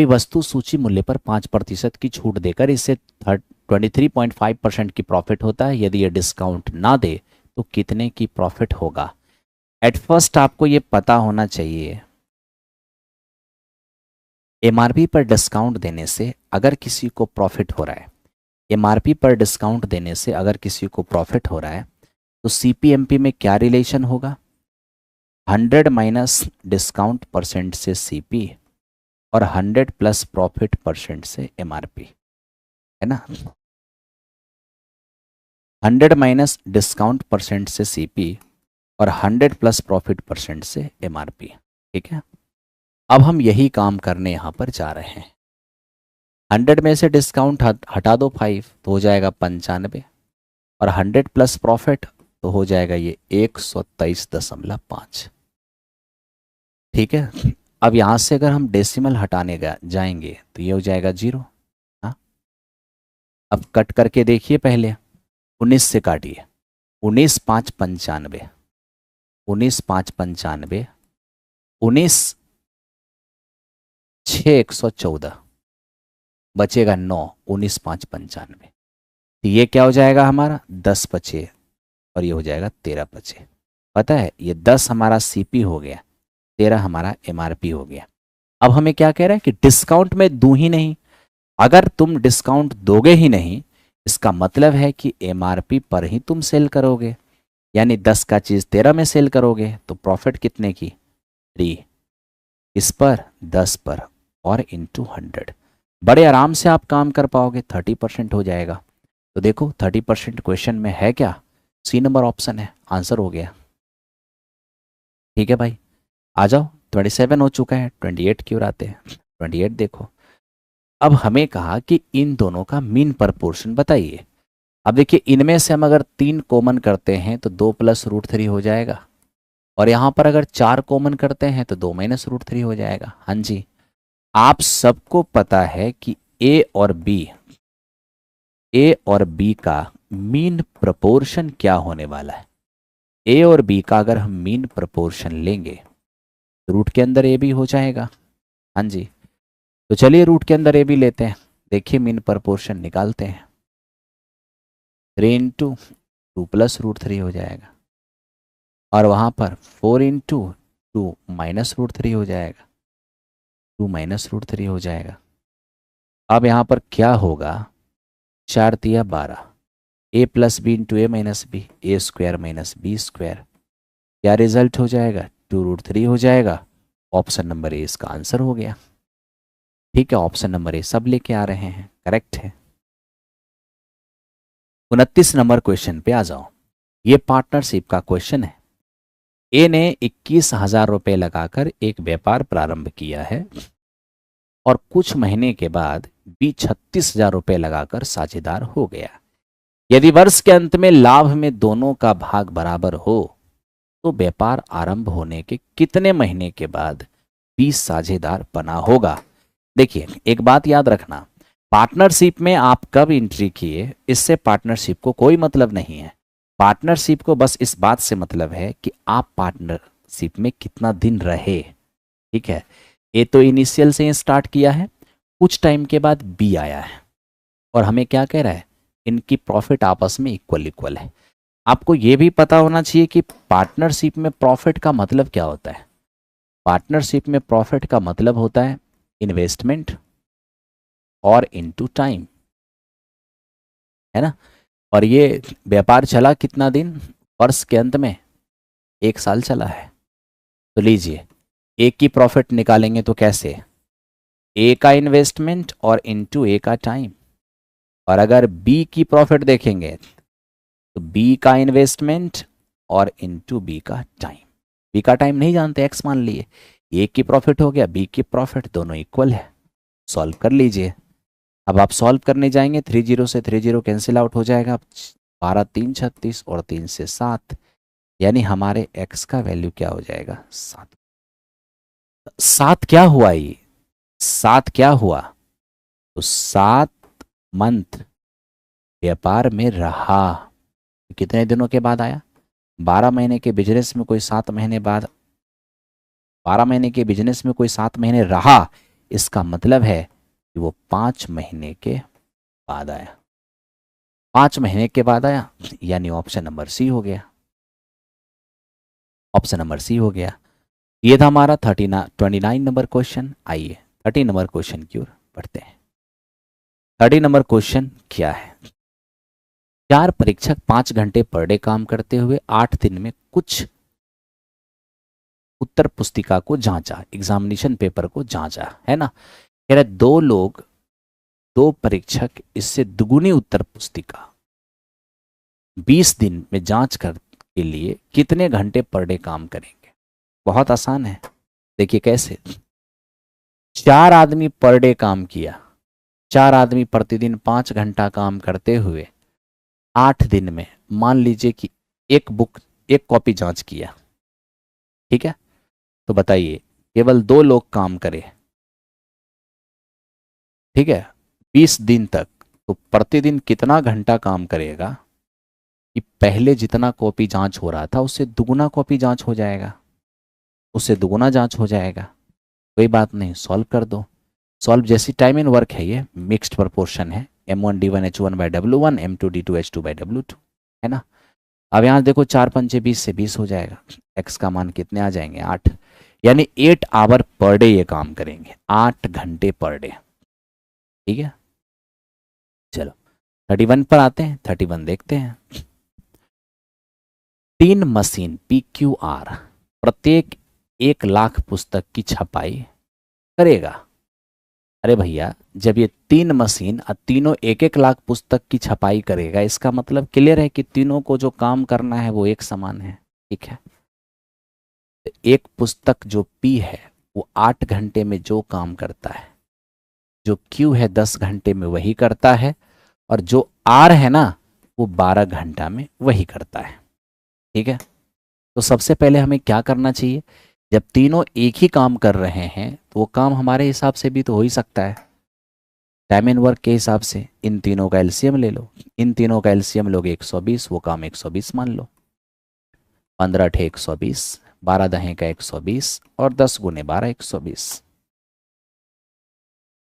वस्तु सूची मूल्य पर 5% की छूट देकर इसे 23.5% की प्रॉफिट होता है। यदि यह डिस्काउंट ना दे तो कितने की प्रॉफिट होगा? एट फर्स्ट आपको ये पता होना चाहिए, एमआरपी पर डिस्काउंट देने से अगर किसी को प्रॉफिट हो रहा है, एमआरपी पर डिस्काउंट देने से अगर किसी को प्रॉफिट हो रहा है तो सीपीएमपी में क्या रिलेशन होगा? 100 माइनस डिस्काउंट परसेंट से सीपी और 100 प्लस प्रॉफिट परसेंट से एमआरपी, है ना। 100 माइनस डिस्काउंट परसेंट से सीपी और 100 प्लस प्रॉफिट परसेंट से एमआरपी। ठीक है, अब हम यही काम करने यहाँ पर जा रहे हैं। 100 में से डिस्काउंट हटा दो 5 तो हो जाएगा 95 और 100 प्लस प्रॉफिट तो हो जाएगा ये 123.5। ठीक है, अब यहाँ से अगर हम डेसिमल हटाने जाएंगे तो ये हो जाएगा 0। हाँ, अब कट करके देखिए, पहले 19 से काटिए। 19 5 95, 19 5 95, 19 6 114, बचेगा 9, 19 5 95। तो ये क्या हो जाएगा हमारा 10 बचे और ये हो जाएगा 13 बचे। पता है, ये 10 हमारा सीपी हो गया, 13 हमारा एमआरपी हो गया। अब हमें क्या कह रहा है कि डिस्काउंट में दूं ही नहीं। अगर तुम डिस्काउंट दोगे ही नहीं, इसका मतलब है कि एमआरपी पर ही तुम सेल करोगे, यानी 10 का चीज 13 में सेल करोगे तो प्रॉफिट कितने की? 3। इस पर 10 पर और इंटू 100, बड़े आराम से आप काम कर पाओगे, 30% हो जाएगा। तो देखो 30% क्वेश्चन में है क्या? सी नंबर ऑप्शन है, आंसर हो गया। ठीक है भाई, आ जाओ। 27 हो चुका है, 28 की ओर आते हैं। 28 देखो, अब हमें कहा कि इन दोनों का मीन प्रपोर्शन बताइए। अब देखिए, इनमें से हम अगर 3 कॉमन करते हैं तो 2 प्लस रूट 3 हो जाएगा, और यहाँ पर अगर 4 कॉमन करते हैं तो 2 माइनस रूट 3 हो जाएगा। हाँ जी, आप सबको पता है कि ए और बी का मीन प्रपोर्शन क्या होने वाला है। ए और बी का अगर हम मीन प्रपोर्शन लेंगे तो रूट के अंदर ए भी हो जाएगा। हाँ जी, तो चलिए रूट के अंदर ए भी लेते हैं। देखिए मीन प्रपोर्शन निकालते हैं। 3 इंटू 2 प्लस रूट 3 हो जाएगा, और वहाँ पर 4 इंटू 2 माइनस रूट 3 हो जाएगा, 2 माइनस रूट 3 हो जाएगा। अब यहाँ पर क्या होगा? 4 तिया 12, ए प्लस बी इंटू ए माइनस बी, ए स्क्वायर माइनस बी स्क्वायर। क्या रिजल्ट हो जाएगा? 2 रूट 3 हो जाएगा। ऑप्शन नंबर ए इसका आंसर हो गया। ठीक है, ऑप्शन नंबर ए सब लेके आ रहे हैं, करेक्ट है। 29 नंबर क्वेश्चन पे आ जाओ। ये पार्टनरशिप का क्वेश्चन है। ए ने 21,000 रुपये लगाकर एक व्यापार प्रारंभ किया है और कुछ महीने के बाद बी 36,000 रुपये लगाकर साझेदार हो गया। यदि वर्ष के अंत में लाभ में दोनों का भाग बराबर हो तो व्यापार आरंभ होने के कितने महीने के बाद बी साझेदार बना होगा? देखिए एक बात याद रखना, पार्टनरशिप में आप कब एंट्री किए इससे पार्टनरशिप को कोई मतलब नहीं है। पार्टनरशिप को बस इस बात से मतलब है कि आप पार्टनरशिप में कितना दिन रहे। ठीक है, ए तो इनिशियल से स्टार्ट किया है, कुछ टाइम के बाद बी आया है, और हमें क्या कह रहा है? इनकी प्रॉफिट आपस में इक्वल इक्वल है। आपको ये भी पता होना चाहिए कि पार्टनरशिप में प्रॉफिट का मतलब क्या होता है। पार्टनरशिप में प्रॉफिट का मतलब होता है इन्वेस्टमेंट और इनटू टाइम, है ना। और ये व्यापार चला कितना दिन? वर्ष के अंत में 1 साल चला है। तो लीजिए, ए की प्रॉफिट निकालेंगे तो कैसे? ए का इन्वेस्टमेंट और इनटू ए का टाइम। और अगर बी की प्रॉफिट देखेंगे तो बी का इन्वेस्टमेंट और इनटू बी का टाइम। बी का टाइम नहीं जानते, एक्स मान लिए। ए की प्रॉफिट हो गया, बी की प्रॉफिट, दोनों इक्वल है। सॉल्व कर लीजिए। अब आप सॉल्व करने जाएंगे, 30 से 30 कैंसिल आउट हो जाएगा। 12 3 36 और 3 से 7, यानी हमारे x का वैल्यू क्या हो जाएगा? 7। 7 क्या हुआ? ये 7 क्या हुआ? तो 7 मंथ व्यापार में रहा, कितने दिनों के बाद आया? 12 महीने के बिजनेस में कोई 7 महीने बाद, 12 महीने के बिजनेस में कोई 7 महीने रहा, इसका मतलब है कि वो 5 महीने के बाद आया। 5 महीने के बाद आया, यानी ऑप्शन नंबर सी हो गया। ऑप्शन नंबर सी हो गया। ये था हमारा 29 नंबर क्वेश्चन। आइए 30 नंबर क्वेश्चन की ओर बढ़ते हैं। 30 नंबर क्वेश्चन क्या है? 4 परीक्षक 5 घंटे पर डे काम करते हुए 8 दिन में कुछ उत्तर पुस्तिका को जांचा, एग्जामिनेशन पेपर को जांचा, है ना। कह रहे 2 परीक्षक इससे दुगुनी उत्तर पुस्तिका 20 दिन में जांच कर के लिए कितने घंटे पर डे काम करेंगे? बहुत आसान है, देखिए कैसे। 4 आदमी पर डे काम किया, 4 आदमी प्रतिदिन 5 घंटा काम करते हुए 8 दिन में मान लीजिए कि एक कॉपी जांच किया, ठीक है। तो बताइए केवल 2 लोग काम करे, ठीक है, 20 दिन तक, तो प्रतिदिन कितना घंटा काम करेगा कि पहले जितना कॉपी जांच हो रहा था उससे दुगुना कॉपी जांच हो जाएगा, उससे दुगुना जांच हो जाएगा। कोई बात नहीं, सॉल्व कर दो। सॉल्व जैसी टाइम इन वर्क है, ये मिक्स्ड प्रपोर्शन है, m1d1h1/w1 m2d2h2/w2, है ना। अब यहाँ देखो 4 पंचे 20 से 20 हो जाएगा, x का मान कितने आ जाएंगे? 8, यानी 8 आवर पर डे ये काम करेंगे, 8 घंटे पर डे, ठीक है। चलो 31 पर आते हैं। 31 देखते हैं। 3 मशीन PQR प्रत्येक 1 लाख पुस्तक की छपाई करेगा। अरे भैया, जब ये 3 मशीन तीनों 1-1 लाख पुस्तक की छपाई करेगा, इसका मतलब क्लियर है कि तीनों को जो काम करना है वो एक समान है, ठीक है। एक पुस्तक जो P है वो 8 घंटे में जो काम करता है, जो Q है 10 घंटे में वही करता है, और जो R है ना वो 12 घंटा में वही करता है, ठीक है। तो सबसे पहले हमें क्या करना चाहिए? जब तीनों एक ही काम कर रहे हैं तो वो काम हमारे हिसाब से भी तो हो ही सकता है, टाइम एंड वर्क के हिसाब से। इन तीनों का एलसीएम ले लो, इन तीनों का एलसीएम लोगे 120, वो काम 120 मान लो। 15 × 120, 12 दहें का 120, और 10 × 12 120।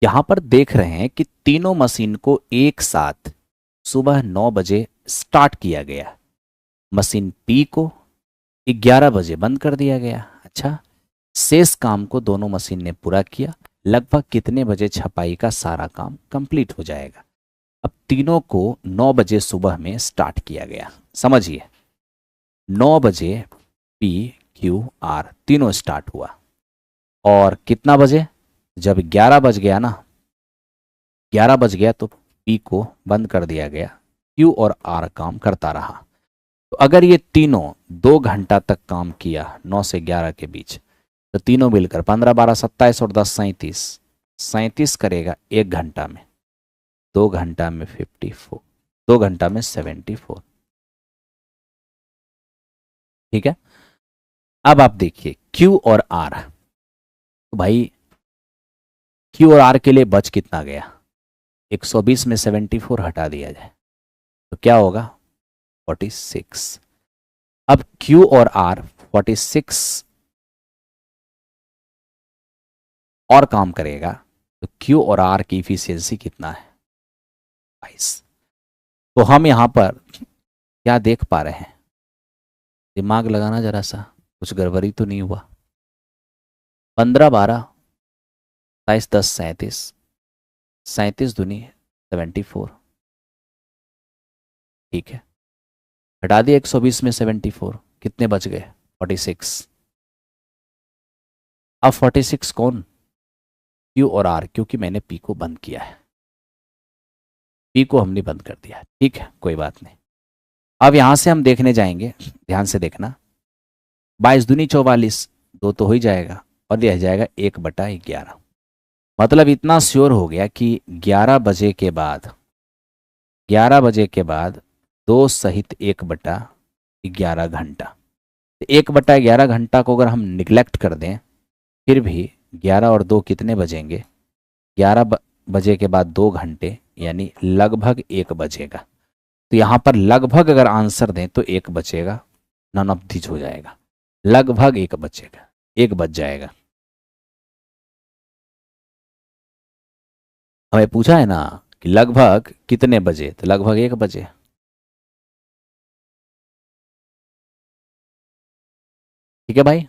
यहां पर देख रहे हैं कि तीनों मशीन को एक साथ सुबह 9 बजे स्टार्ट किया गया, मशीन P को 11 बजे बंद कर दिया गया। अच्छा, शेष काम को दोनों मशीन ने पूरा किया। लगभग कितने बजे छपाई का सारा काम कंप्लीट हो जाएगा? अब तीनों को 9 बजे सुबह में स्टार्ट किया गया, समझिए 9 बजे PQR तीनों स्टार्ट हुआ, और कितना बजे? जब 11 बज गया ना, 11 बज गया तो P को बंद कर दिया गया, Q और R काम करता रहा। तो अगर ये तीनों 2 घंटा तक काम किया 9 से 11 के बीच, तो तीनों मिलकर 15, 12, 27 और 10 37, 37 करेगा 1 घंटा में, 2 घंटा में 54, 2 घंटा में 74, ठीक है। अब आप देखिए Q और R, तो भाई Q और R के लिए बच कितना गया? 120 में 74 हटा दिया जाए तो क्या होगा? 46। अब Q और R 46 और काम करेगा, तो Q और R की इफिशियंसी कितना है? 22। तो हम यहां पर क्या देख पा रहे हैं? दिमाग लगाना जरा सा, कुछ गड़बड़ी तो नहीं हुआ? 15, 12, 27, 10, 37, 37 दूनी 74, ठीक है। हटा दिया 120 में 74, कितने बच गए? 46। अब 46 कौन? Q और R, क्योंकि मैंने P को बंद किया है, P को हमने बंद कर दिया, ठीक है, कोई बात नहीं। अब यहां से हम देखने जाएंगे, ध्यान से देखना, 22 दूनी 44, 2 तो हो ही जाएगा, और यह जाएगा 1/11। मतलब इतना श्योर हो गया कि 11 बजे के बाद 2 सहित 1/11 घंटा, 1/11 घंटा को अगर हम निगलेक्ट कर दें, फिर भी 11 और 2 कितने बजेंगे? 11 बजे के बाद 2 घंटे, यानी लगभग 1 बजेगा। तो यहां पर लगभग अगर आंसर दें तो एक बचेगा, नन ऑफ दिस हो जाएगा, लगभग एक बचेगा, एक बच जाएगा। हमें पूछा है ना कि लगभग कितने बजे, तो लगभग एक बजे। ठीक है भाई,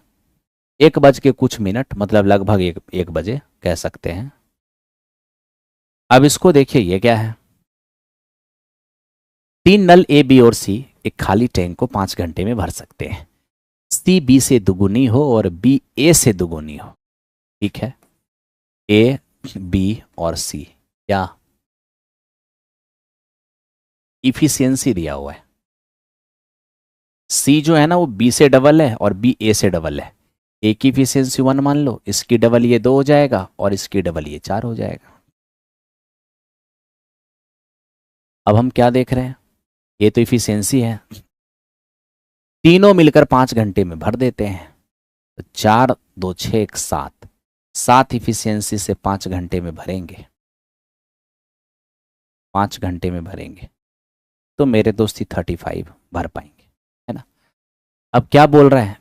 1 बज के कुछ मिनट मतलब लगभग एक बजे कह सकते हैं। अब इसको देखिए, ये क्या है, 3 नल ए बी और सी एक खाली टैंक को 5 घंटे में भर सकते हैं। सी बी से दुगुनी हो और बी ए से दुगुनी हो। ठीक है, ए बी और सी क्या इफिशियंसी दिया हुआ है। सी जो है ना वो बी से डबल है और बी ए से डबल है। ए की इफिशियंसी 1 मान लो, इसकी डबल ये 2 हो जाएगा और इसकी डबल ये 4 हो जाएगा। अब हम क्या देख रहे हैं, ये तो इफिशियंसी है, तीनों मिलकर 5 घंटे में भर देते हैं। तो 4 2 6 7, 7 इफिशियंसी से 5 घंटे में भरेंगे, 5 घंटे में भरेंगे तो मेरे दोस्ती 35 भर पाएंगे, है ना। अब क्या बोल रहे हैं,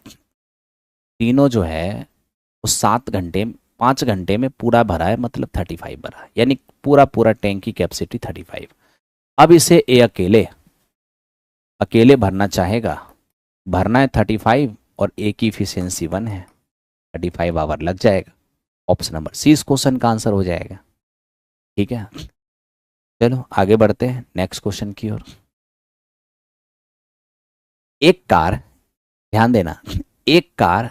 तीनों जो है वो 7 घंटे 5 घंटे में पूरा भरा है, मतलब 35 भरा है, यानी पूरा पूरा टैंक की कैपेसिटी 35। अब इसे ए अकेले अकेले भरना चाहेगा, भरना है 35 और ए की इफिशियंसी 1 है, 35 आवर लग जाएगा। ऑप्शन नंबर सी इस क्वेश्चन का आंसर हो जाएगा। ठीक है, चलो आगे बढ़ते हैं नेक्स्ट क्वेश्चन की ओर। एक कार, ध्यान देना, एक कार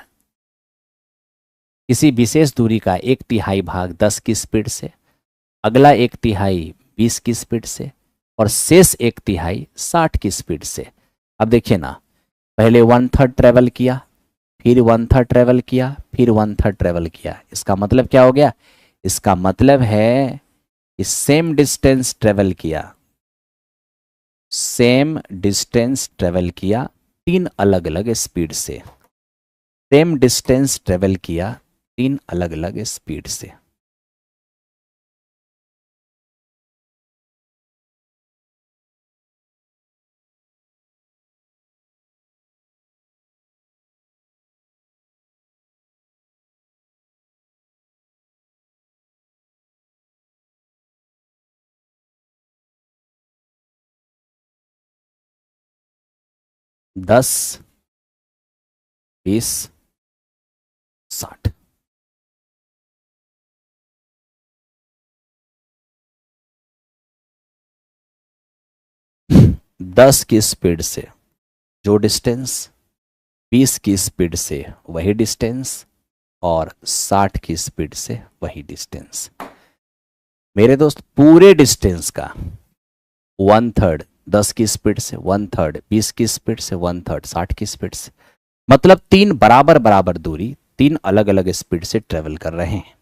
किसी विशेष दूरी का 1/3 भाग 10 की स्पीड से, अगला 1/3 20 की स्पीड से और शेष 1/3 60 की स्पीड से। अब देखिए ना, पहले 1/3 ट्रेवल किया, फिर 1/3 ट्रेवल किया, फिर 1/3 ट्रेवल किया। इसका मतलब क्या हो गया, इसका मतलब है कि सेम डिस्टेंस ट्रेवल किया, सेम डिस्टेंस ट्रेवल किया 3 अलग अलग स्पीड से, सेम डिस्टेंस ट्रेवल किया 3 अलग अलग स्पीड से। दस 20 60, 10 की स्पीड से जो डिस्टेंस, 20 की स्पीड से वही डिस्टेंस और 60 की स्पीड से वही डिस्टेंस। मेरे दोस्त पूरे डिस्टेंस का 1/3 10 की स्पीड से, 1/3 20 की स्पीड से, 1/3 60 की स्पीड से, मतलब 3 बराबर बराबर दूरी 3 अलग अलग स्पीड से ट्रेवल कर रहे हैं।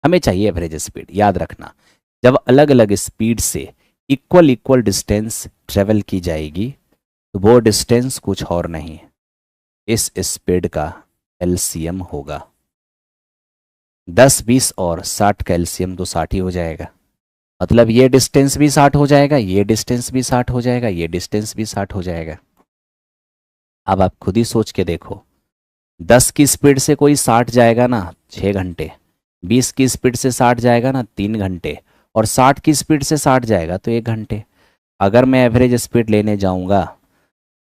हमें चाहिए एवरेज स्पीड। याद रखना, जब अलग अलग स्पीड से इक्वल इक्वल डिस्टेंस ट्रेवल की जाएगी तो वो डिस्टेंस कुछ और नहीं है, इस स्पीड का एलसीएम होगा। 10 20 और 60 का एलसीएम तो 60 ही हो जाएगा, मतलब ये डिस्टेंस भी 60 हो जाएगा, ये डिस्टेंस भी 60 हो जाएगा, ये डिस्टेंस भी 60 हो जाएगा। अब आप खुद ही सोच के देखो, 10 की स्पीड से कोई 60 जाएगा ना 6 घंटे, 20 की स्पीड से 60 जाएगा ना 3 घंटे, और 60 की स्पीड से 60 जाएगा तो 1 घंटे। अगर मैं एवरेज स्पीड लेने जाऊंगा,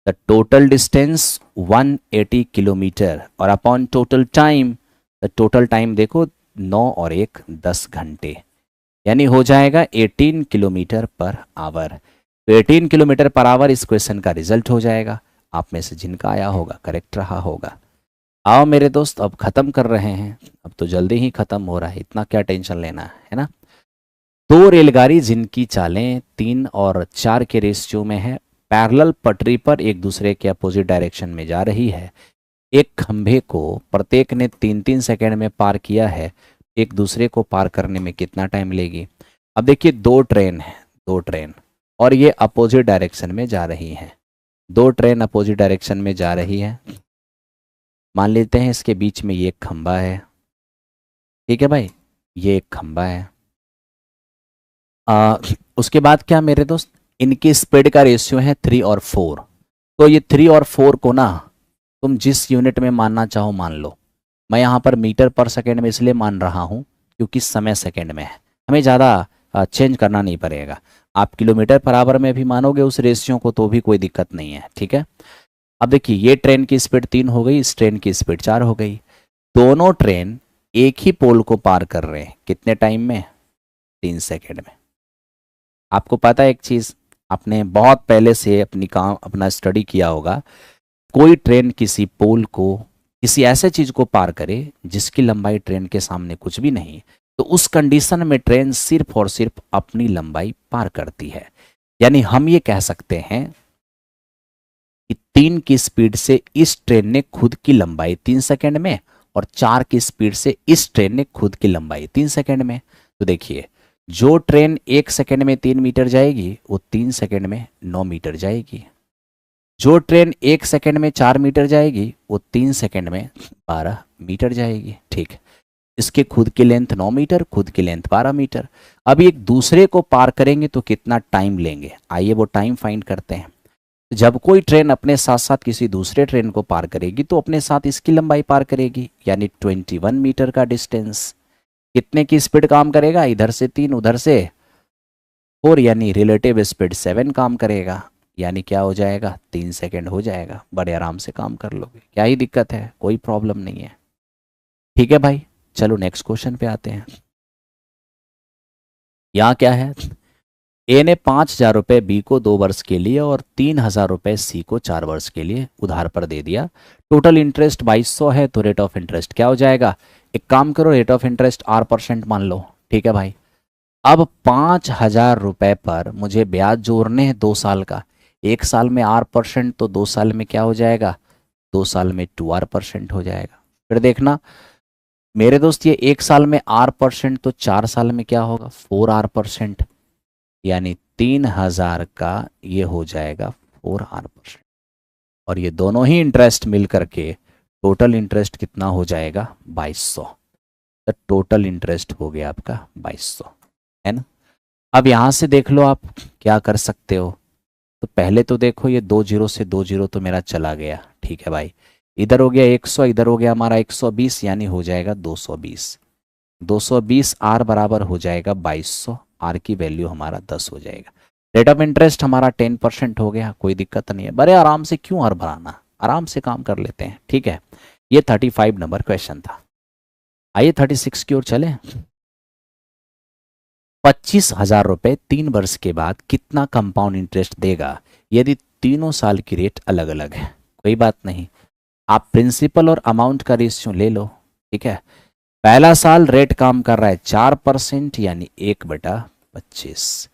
द टोटल डिस्टेंस 180 किलोमीटर और upon total time, the total time देखो 9 और 1 10 घंटे, यानी हो जाएगा 18 किलोमीटर पर आवर। तो 18 किलोमीटर पर आवर इस क्वेश्चन का रिजल्ट हो जाएगा। आप में से जिनका आया होगा करेक्ट रहा होगा। आओ मेरे दोस्त, अब खत्म कर रहे हैं, अब तो जल्दी ही खत्म हो रहा है, इतना क्या टेंशन लेना है ना। 2 रेलगाड़ी जिनकी चालें 3 और 4 के रेशियो में है, पैरेलल पटरी पर एक दूसरे के अपोजिट डायरेक्शन में जा रही है। एक खंभे को प्रत्येक ने 3-3 सेकंड में पार किया है, एक दूसरे को पार करने में कितना टाइम लेगी। अब देखिए 2 ट्रेन है, 2 ट्रेन और ये अपोजिट डायरेक्शन में जा रही हैं। 2 ट्रेन अपोजिट डायरेक्शन में जा रही है, मान लेते हैं इसके बीच में ये एक खंभा है। ठीक है भाई, ये एक खंभा है। उसके बाद क्या मेरे दोस्त, इनकी स्पीड का रेशियो है 3 और 4। तो ये 3 और 4 को ना तुम जिस यूनिट में मानना चाहो मान लो। मैं यहाँ पर मीटर पर सेकेंड में इसलिए मान रहा हूँ क्योंकि समय सेकेंड में है, हमें ज़्यादा चेंज करना नहीं पड़ेगा। आप किलोमीटर पर आवर में भी मानोगे उस रेशियो को तो भी कोई दिक्कत नहीं है, ठीक है। अब देखिए ये ट्रेन की स्पीड 3 हो गई, इस ट्रेन की स्पीड 4 हो गई। दोनों ट्रेन एक ही पोल को पार कर रहे हैं कितने टाइम में? 3 सेकेंड में। आपको पता है एक चीज़, आपने बहुत पहले से अपना स्टडी किया होगा, कोई ट्रेन किसी पोल को, किसी ऐसे चीज को पार करे जिसकी लंबाई ट्रेन के सामने कुछ भी नहीं, तो उस कंडीशन में ट्रेन सिर्फ और सिर्फ अपनी लंबाई पार करती है। यानी हम ये कह सकते हैं कि 3 की स्पीड से इस ट्रेन ने खुद की लंबाई 3 सेकेंड में, और 4 की स्पीड से इस ट्रेन ने खुद की लंबाई 3 सेकेंड में। तो देखिए जो ट्रेन 1 सेकेंड में 3 मीटर जाएगी वो 3 सेकेंड में 9 मीटर जाएगी। जो ट्रेन 1 सेकेंड में 4 मीटर जाएगी वो 3 सेकेंड में 12 मीटर जाएगी, ठीक। इसके खुद की लेंथ 9 मीटर, खुद की लेंथ 12 मीटर। अब एक दूसरे को पार करेंगे तो कितना टाइम लेंगे, आइए वो टाइम फाइंड करते हैं। जब कोई ट्रेन अपने साथ साथ किसी दूसरे ट्रेन को पार करेगी तो अपने साथ इसकी लंबाई पार करेगी, यानी 21 मीटर का डिस्टेंस। कितने की स्पीड काम करेगा? इधर से 3 उधर से 4, यानी रिलेटिव स्पीड 7 काम करेगा। यानी क्या हो जाएगा? 3 सेकेंड हो जाएगा। बड़े आराम से काम कर लोगे, क्या ही दिक्कत है, कोई प्रॉब्लम नहीं है। ठीक है भाई, चलो नेक्स्ट क्वेश्चन पे आते हैं। यहाँ क्या है, ए ने 5,000 रुपये बी को 2 वर्ष के लिए और 3,000 रुपये सी को 4 वर्ष के लिए उधार पर दे दिया। टोटल इंटरेस्ट 2200 है, तो रेट ऑफ इंटरेस्ट क्या हो जाएगा? एक काम करो, रेट ऑफ इंटरेस्ट R% मान लो, ठीक है भाई। अब 5,000 रुपये पर मुझे ब्याज जोड़ने हैं 2 साल का। 1 साल में R% तो 2 साल में क्या हो जाएगा? 2 साल में 2R% हो जाएगा। फिर देखना मेरे दोस्त, ये 1 साल में R% तो 4 साल में क्या होगा? 4R%। यानी 3,000 का ये हो जाएगा 4R%। और ये दोनों ही इंटरेस्ट मिल करके टोटल इंटरेस्ट कितना हो जाएगा? 2200। तो टोटल इंटरेस्ट हो गया आपका 2200, है ना। अब यहां से देख लो आप क्या कर सकते हो। तो पहले तो देखो ये 2 जीरो से 2 जीरो तो मेरा चला गया, ठीक है भाई। इधर हो गया 100, इधर हो गया हमारा 120, यानी हो जाएगा 220। 220 आर बराबर हो जाएगा 2200, आर की वैल्यू हमारा 10 हो जाएगा। रेट ऑफ इंटरेस्ट हमारा 10% हो गया, कोई दिक्कत नहीं है। बड़े आराम से क्यों आर बनाना, आराम से काम कर लेते हैं, ठीक है। ये 35 नंबर क्वेश्चन था। आइए 36 की ओर चले। 25,000 रुपये 3 वर्ष के बाद कितना कंपाउंड इंटरेस्ट देगा यदि तीनों साल की रेट अलग अलग है? कोई बात नहीं, आप प्रिंसिपल और अमाउंट का रेशियो ले लो, ठीक है। पहला साल रेट काम कर रहा है 4%, यानी 1/25।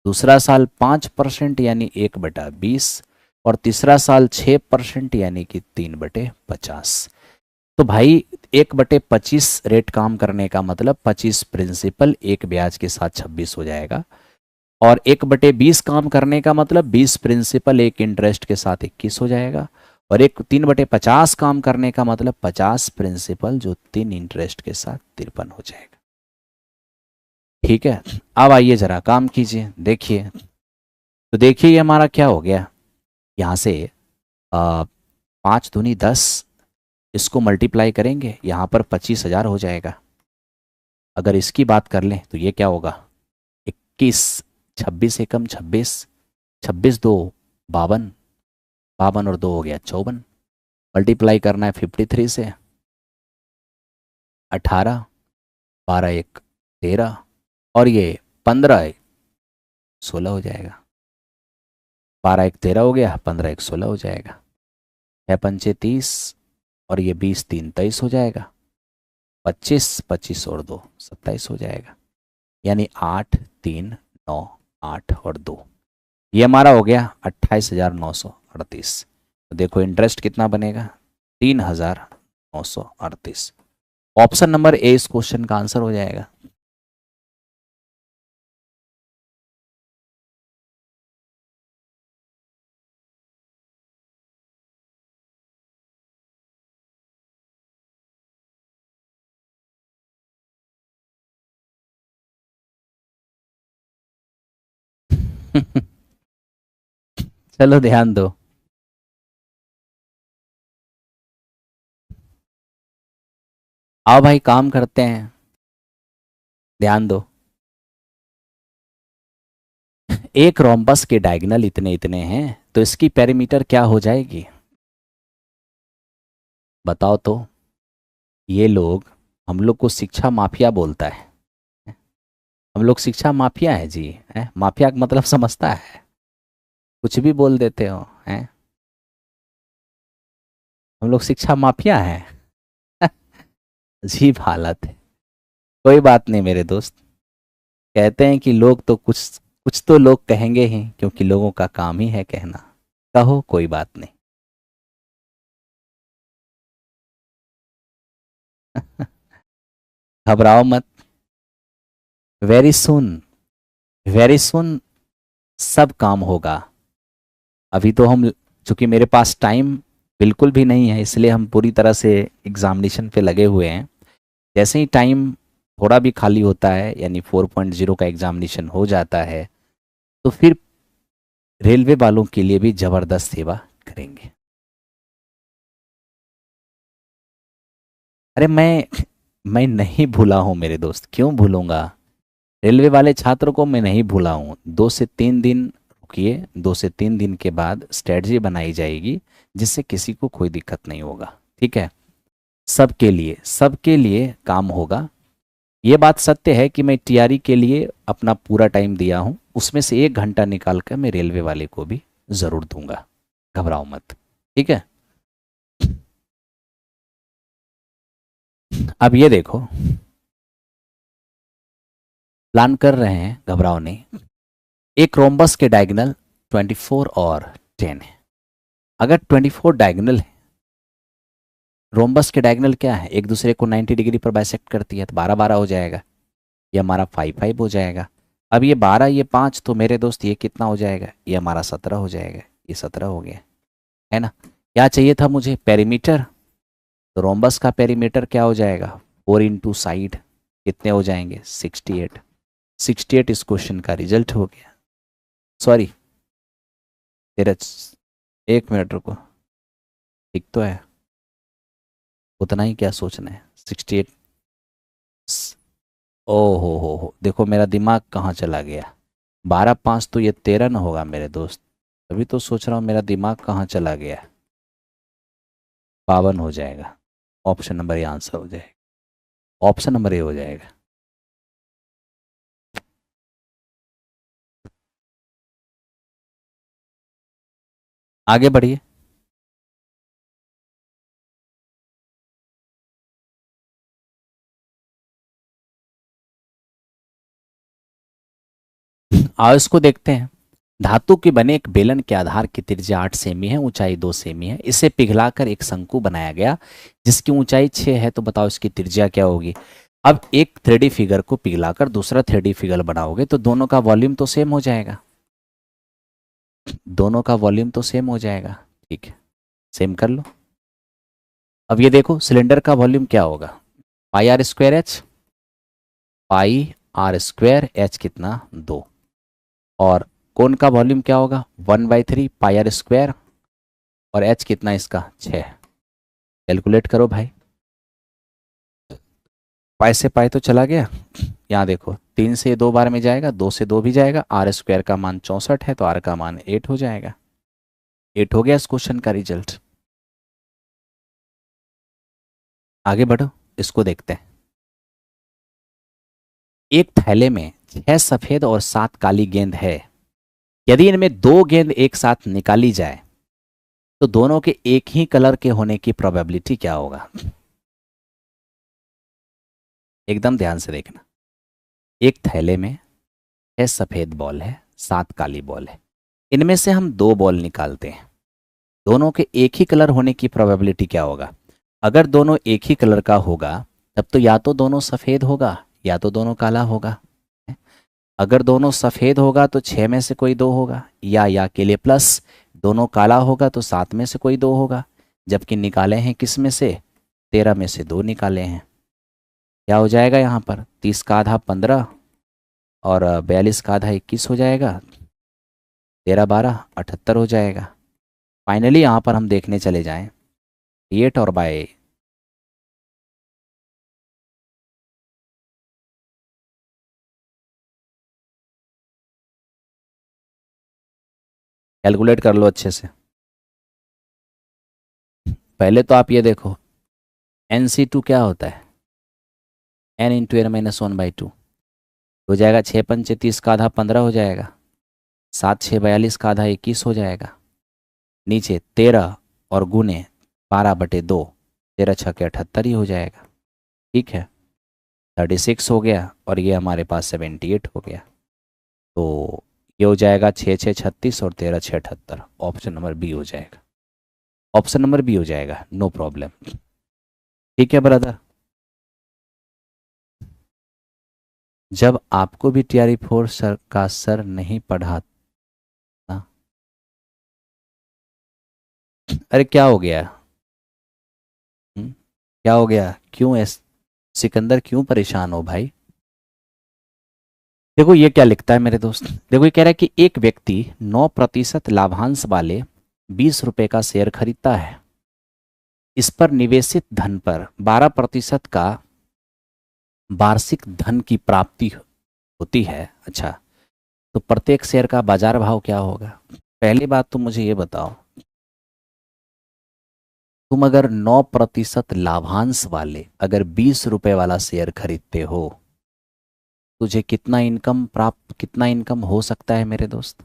दूसरा साल 5%, यानी 1/20। और तीसरा साल 6%, यानी कि 3/50। तो भाई 1/25 रेट काम करने का मतलब 25 प्रिंसिपल, एक ब्याज के साथ 26 हो जाएगा। और 1/20 काम करने का मतलब 20 प्रिंसिपल एक इंटरेस्ट के साथ 21 हो जाएगा। और 3/50 काम करने का मतलब 50 प्रिंसिपल जो 3 इंटरेस्ट के साथ 53 हो जाएगा। ठीक है, अब आइए जरा काम कीजिए, देखिए। तो देखिए ये हमारा क्या हो गया, यहाँ से 5 दूनी 10, इसको मल्टीप्लाई करेंगे, यहाँ पर 25,000 हो जाएगा। अगर इसकी बात कर लें तो ये क्या होगा? 21, 26 एकम 26, 26 दो 52, 52 और 2 हो गया 54। मल्टीप्लाई करना है 53 से, 18, 12 एक 13, और ये 15 16 हो जाएगा। 12 एक 13 हो गया, 15 एक 16 हो जाएगा। 6 पंचे 30, और ये 20 3 23 हो जाएगा। 25, 25 और 2 27 हो जाएगा। यानी 8 3 9 8 और 2, ये हमारा हो गया 28,938। तो देखो इंटरेस्ट कितना बनेगा? 3,938। ऑप्शन नंबर ए इस क्वेश्चन का आंसर हो जाएगा। चलो ध्यान दो। आओ भाई काम करते हैं, ध्यान दो। एक रोम्बस के डायगोनल इतने इतने हैं, तो इसकी पेरीमीटर क्या हो जाएगी? बताओ तो। ये लोग, हम लोग को शिक्षा माफिया बोलता है। हम लोग शिक्षा माफिया है जी, है माफिया का मतलब समझता है? कुछ भी बोल देते हो हैं। हम लोग शिक्षा माफिया है। अजीब हालत है। कोई बात नहीं मेरे दोस्त। कहते हैं कि लोग तो कुछ कुछ तो लोग कहेंगे ही, क्योंकि लोगों का काम ही है कहना। कहो, कोई बात नहीं। घबराओ मत। वेरी सुन, वेरी सुन सब काम होगा। अभी तो हम, चूंकि मेरे पास टाइम बिल्कुल भी नहीं है, इसलिए हम पूरी तरह से एग्जामिनेशन पे लगे हुए हैं। जैसे ही टाइम थोड़ा भी खाली होता है, यानी 4.0 का एग्जामिनेशन हो जाता है, तो फिर रेलवे वालों के लिए भी ज़बरदस्त सेवा करेंगे। अरे मैं नहीं भूला हूँ मेरे दोस्त, क्यों भूलूंगा? रेलवे वाले छात्रों को मैं नहीं भूला हूँ। 2 से 3 दिन रुकिए, 2 से 3 दिन के बाद स्ट्रेटजी बनाई जाएगी, जिससे किसी को कोई दिक्कत नहीं होगा। ठीक है? सबके लिए काम होगा। ये बात सत्य है कि मैं टीआरई के लिए अपना पूरा टाइम दिया हूँ, उसमें से 1 घंटा निकाल कर मैं रेलवे वाले को भी ज़रूर दूंगा। घबराओ मत। ठीक है? अब ये देखो, प्लान कर रहे हैं, घबराओ नहीं। एक रोम्बस के डायगोनल 24 और 10 है। अगर 24 डायगोनल है, रोम्बस के डायगोनल क्या है, एक दूसरे को 90 डिग्री पर बाइसेक्ट करती है, तो 12 12 हो जाएगा। ये हमारा 5 5 हो जाएगा। अब ये 12 ये 5, तो मेरे दोस्त ये कितना हो जाएगा? ये हमारा 17 हो जाएगा। ये 17 हो गया, है ना? क्या चाहिए था मुझे? पेरीमीटर। तो रोम्बस का पेरीमीटर क्या हो जाएगा? 4 इंटू साइड कितने हो जाएंगे? 68। 68 इस क्वेश्चन का रिजल्ट हो गया। सॉरी, तेरा 1 मिनट रुको। ठीक तो है? उतना ही क्या सोचना है? 68। ओ हो, देखो मेरा दिमाग कहाँ चला गया। 12 5 तो ये 13 न होगा मेरे दोस्त। अभी तो सोच रहा हूँ मेरा दिमाग कहाँ चला गया। 52 हो जाएगा। ऑप्शन नंबर ए आंसर हो जाएगा। ऑप्शन नंबर ए हो जाएगा। आगे बढ़िए। आओ इसको देखते हैं। धातु के बने एक बेलन के आधार की त्रिज्या 8 सेमी है, ऊंचाई 2 सेमी है। इसे पिघलाकर एक शंकु बनाया गया, जिसकी ऊंचाई 6 है। तो बताओ इसकी त्रिज्या क्या होगी? अब एक 3D फिगर को पिघलाकर दूसरा 3D फिगर बनाओगे, तो दोनों का वॉल्यूम तो सेम हो जाएगा। दोनों का वॉल्यूम तो सेम हो जाएगा। ठीक है, सेम कर लो। अब ये देखो, सिलेंडर का वॉल्यूम क्या होगा? πr²h। πr²h कितना? 2। और कोन का वॉल्यूम क्या होगा? 1/3 πr²। और h कितना इसका? 6। कैलकुलेट करो भाई। पाई से पाई तो चला गया। यहाँ देखो, 3 से 2 बार में जाएगा, 2 से 2 भी जाएगा। r² का मान 64 है, तो r का मान 8 हो जाएगा। 8 हो गया इस क्वेश्चन का रिजल्ट। आगे बढ़ो, इसको देखते हैं। एक थैले में 6 सफेद और 7 काली गेंद है। यदि इनमें 2 गेंद एक साथ निकाली जाए, तो दोनों के एक ही कलर के होने की प्रोबेबिलिटी क्या होगा? एकदम ध्यान से देखना। एक थैले में 6 सफेद बॉल है, 7 काली बॉल है। इनमें से हम 2 बॉल निकालते हैं, दोनों के एक ही कलर होने की प्रोबेबिलिटी क्या होगा? अगर दोनों एक ही कलर का होगा, तब तो या तो दोनों सफ़ेद होगा या तो दोनों काला होगा। अगर दोनों सफ़ेद होगा तो 6 में से कोई 2 होगा, या के लिए प्लस, दोनों काला होगा तो 7 में से कोई 2 होगा। जबकि निकाले हैं किस में से? 13 में से 2 निकाले हैं। क्या हो जाएगा यहाँ पर? 30 का आधा 15 और 42 का आधा 21 हो जाएगा। 13 12 78 हो जाएगा। फाइनली यहाँ पर हम देखने चले जाएं 8 और बाय कैलकुलेट कर लो अच्छे से। पहले तो आप ये देखो NC2 क्या होता है, n इंटू एन माइनस 1/2 हो जाएगा। 6 पंचे 30 का आधा 15 हो जाएगा। 7 6 42 का आधा 21 हो जाएगा। नीचे 13 और गुने 12/2, 13 6 के 78 ही हो जाएगा। ठीक है, 36 हो गया और ये हमारे पास 78 हो गया। तो ये हो जाएगा 6 6 36 और 13 6 78। ऑप्शन नंबर बी हो जाएगा, ऑप्शन नंबर बी हो जाएगा, नो प्रॉब्लम। ठीक है ब्रदर, जब आपको भी TRE 4 सर का सर नहीं पढ़ाता, अरे क्या हो गया? क्या हो गया? क्यों सिकंदर क्यों परेशान हो भाई? देखो ये क्या लिखता है मेरे दोस्त, देखो ये कह रहा है कि एक व्यक्ति 9% लाभांश वाले 20 रुपए का शेयर खरीदता है। इस पर निवेशित धन पर 12% का वार्षिक धन की प्राप्ति होती है। अच्छा, तो प्रत्येक शेयर का बाजार भाव क्या होगा? पहली बात तो मुझे ये बताओ, तुम अगर 9% लाभांश वाले अगर 20 रुपए वाला शेयर खरीदते हो, तुझे कितना इनकम हो सकता है मेरे दोस्त?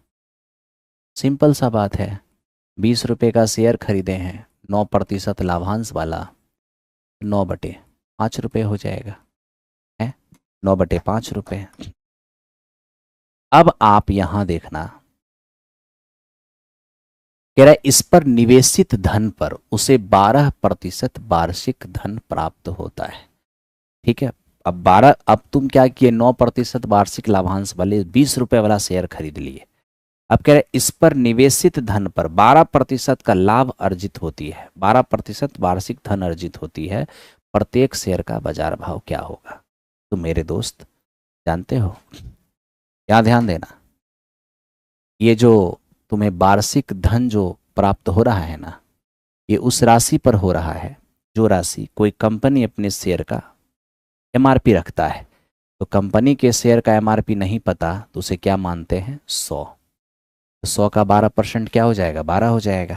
सिंपल सा बात है, 20 रुपए का शेयर खरीदे हैं 9% लाभांश वाला, 9/5 रुपये हो जाएगा, है 9/5 रुपये। अब आप यहां देखना, कह रहा है इस पर निवेशित धन पर उसे 12% वार्षिक धन प्राप्त होता है। ठीक है, अब तुम क्या किए, 9% वार्षिक लाभांश वाले 20 रुपए वाला शेयर खरीद लिए। अब कह रहे इस पर निवेशित धन पर 12% का लाभ अर्जित होती है, 12% वार्षिक धन अर्जित होती है। प्रत्येक शेयर का बाजार भाव क्या होगा? तो मेरे दोस्त जानते हो, क्या ध्यान देना, ये जो तुम्हें वार्षिक धन जो प्राप्त हो रहा है ना, ये उस राशि पर हो रहा है जो राशि कोई कंपनी अपने शेयर का MRP रखता है। तो कंपनी के शेयर का MRP नहीं पता तो उसे क्या मानते हैं? 100। तो 100 का 12% क्या हो जाएगा? 12 हो जाएगा।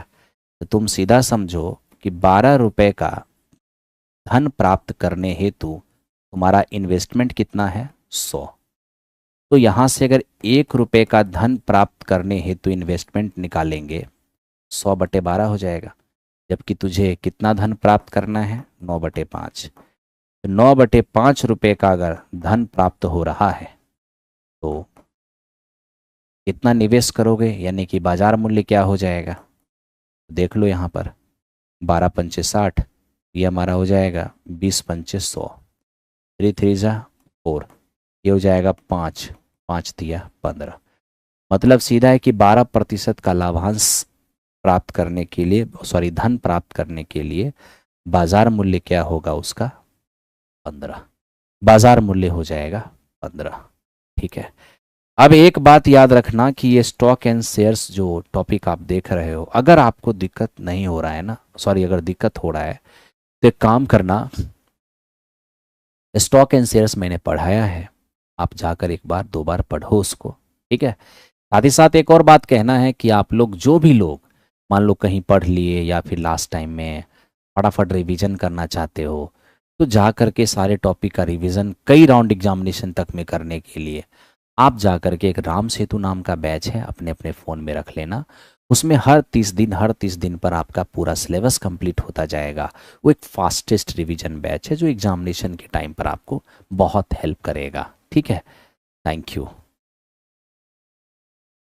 तो तुम सीधा समझो कि 12 रुपए का धन प्राप्त करने हेतु तुम्हारा इन्वेस्टमेंट कितना है? 100। तो यहाँ से अगर 1 रुपए का धन प्राप्त करने हेतु इन्वेस्टमेंट निकालेंगे, 100/12 हो जाएगा। जबकि तुझे कितना धन प्राप्त करना है? 9/5। तो 9/5 रुपए का अगर धन प्राप्त हो रहा है तो कितना निवेश करोगे, यानी कि बाजार मूल्य क्या हो जाएगा? देख लो यहाँ पर 12 पंचे 60, ये हमारा हो जाएगा 20 पंचे 100, 3 3 4, ये हो जाएगा 5 5 दिया 15। मतलब सीधा है कि 12% का लाभांश प्राप्त करने के लिए, सॉरी धन प्राप्त करने के लिए बाजार मूल्य क्या होगा उसका? 15। बाजार मूल्य हो जाएगा 15। ठीक है, अब एक बात याद रखना कि ये स्टॉक एंड शेयर्स जो टॉपिक आप देख रहे हो, अगर आपको दिक्कत नहीं हो रहा है ना, सॉरी अगर दिक्कत हो रहा है तो एक काम करना, स्टॉक एंड शेयर्स मैंने पढ़ाया है, आप जाकर एक बार 2 बार पढ़ो उसको। ठीक है, साथ ही साथ एक और बात कहना है कि आप लोग जो भी लोग मान लो कहीं पढ़ लिए या फिर लास्ट टाइम में फटाफट रिवीजन करना चाहते हो, तो जा कर के सारे टॉपिक का रिवीजन कई राउंड एग्जामिनेशन तक में करने के लिए आप जा कर के एक राम सेतु नाम का बैच है, अपने अपने फ़ोन में रख लेना। उसमें हर 30 दिन पर आपका पूरा सिलेबस कंप्लीट होता जाएगा। वो एक फास्टेस्ट रिवीजन बैच है जो एग्जामिनेशन के टाइम पर आपको बहुत हेल्प करेगा। ठीक है, थैंक यू।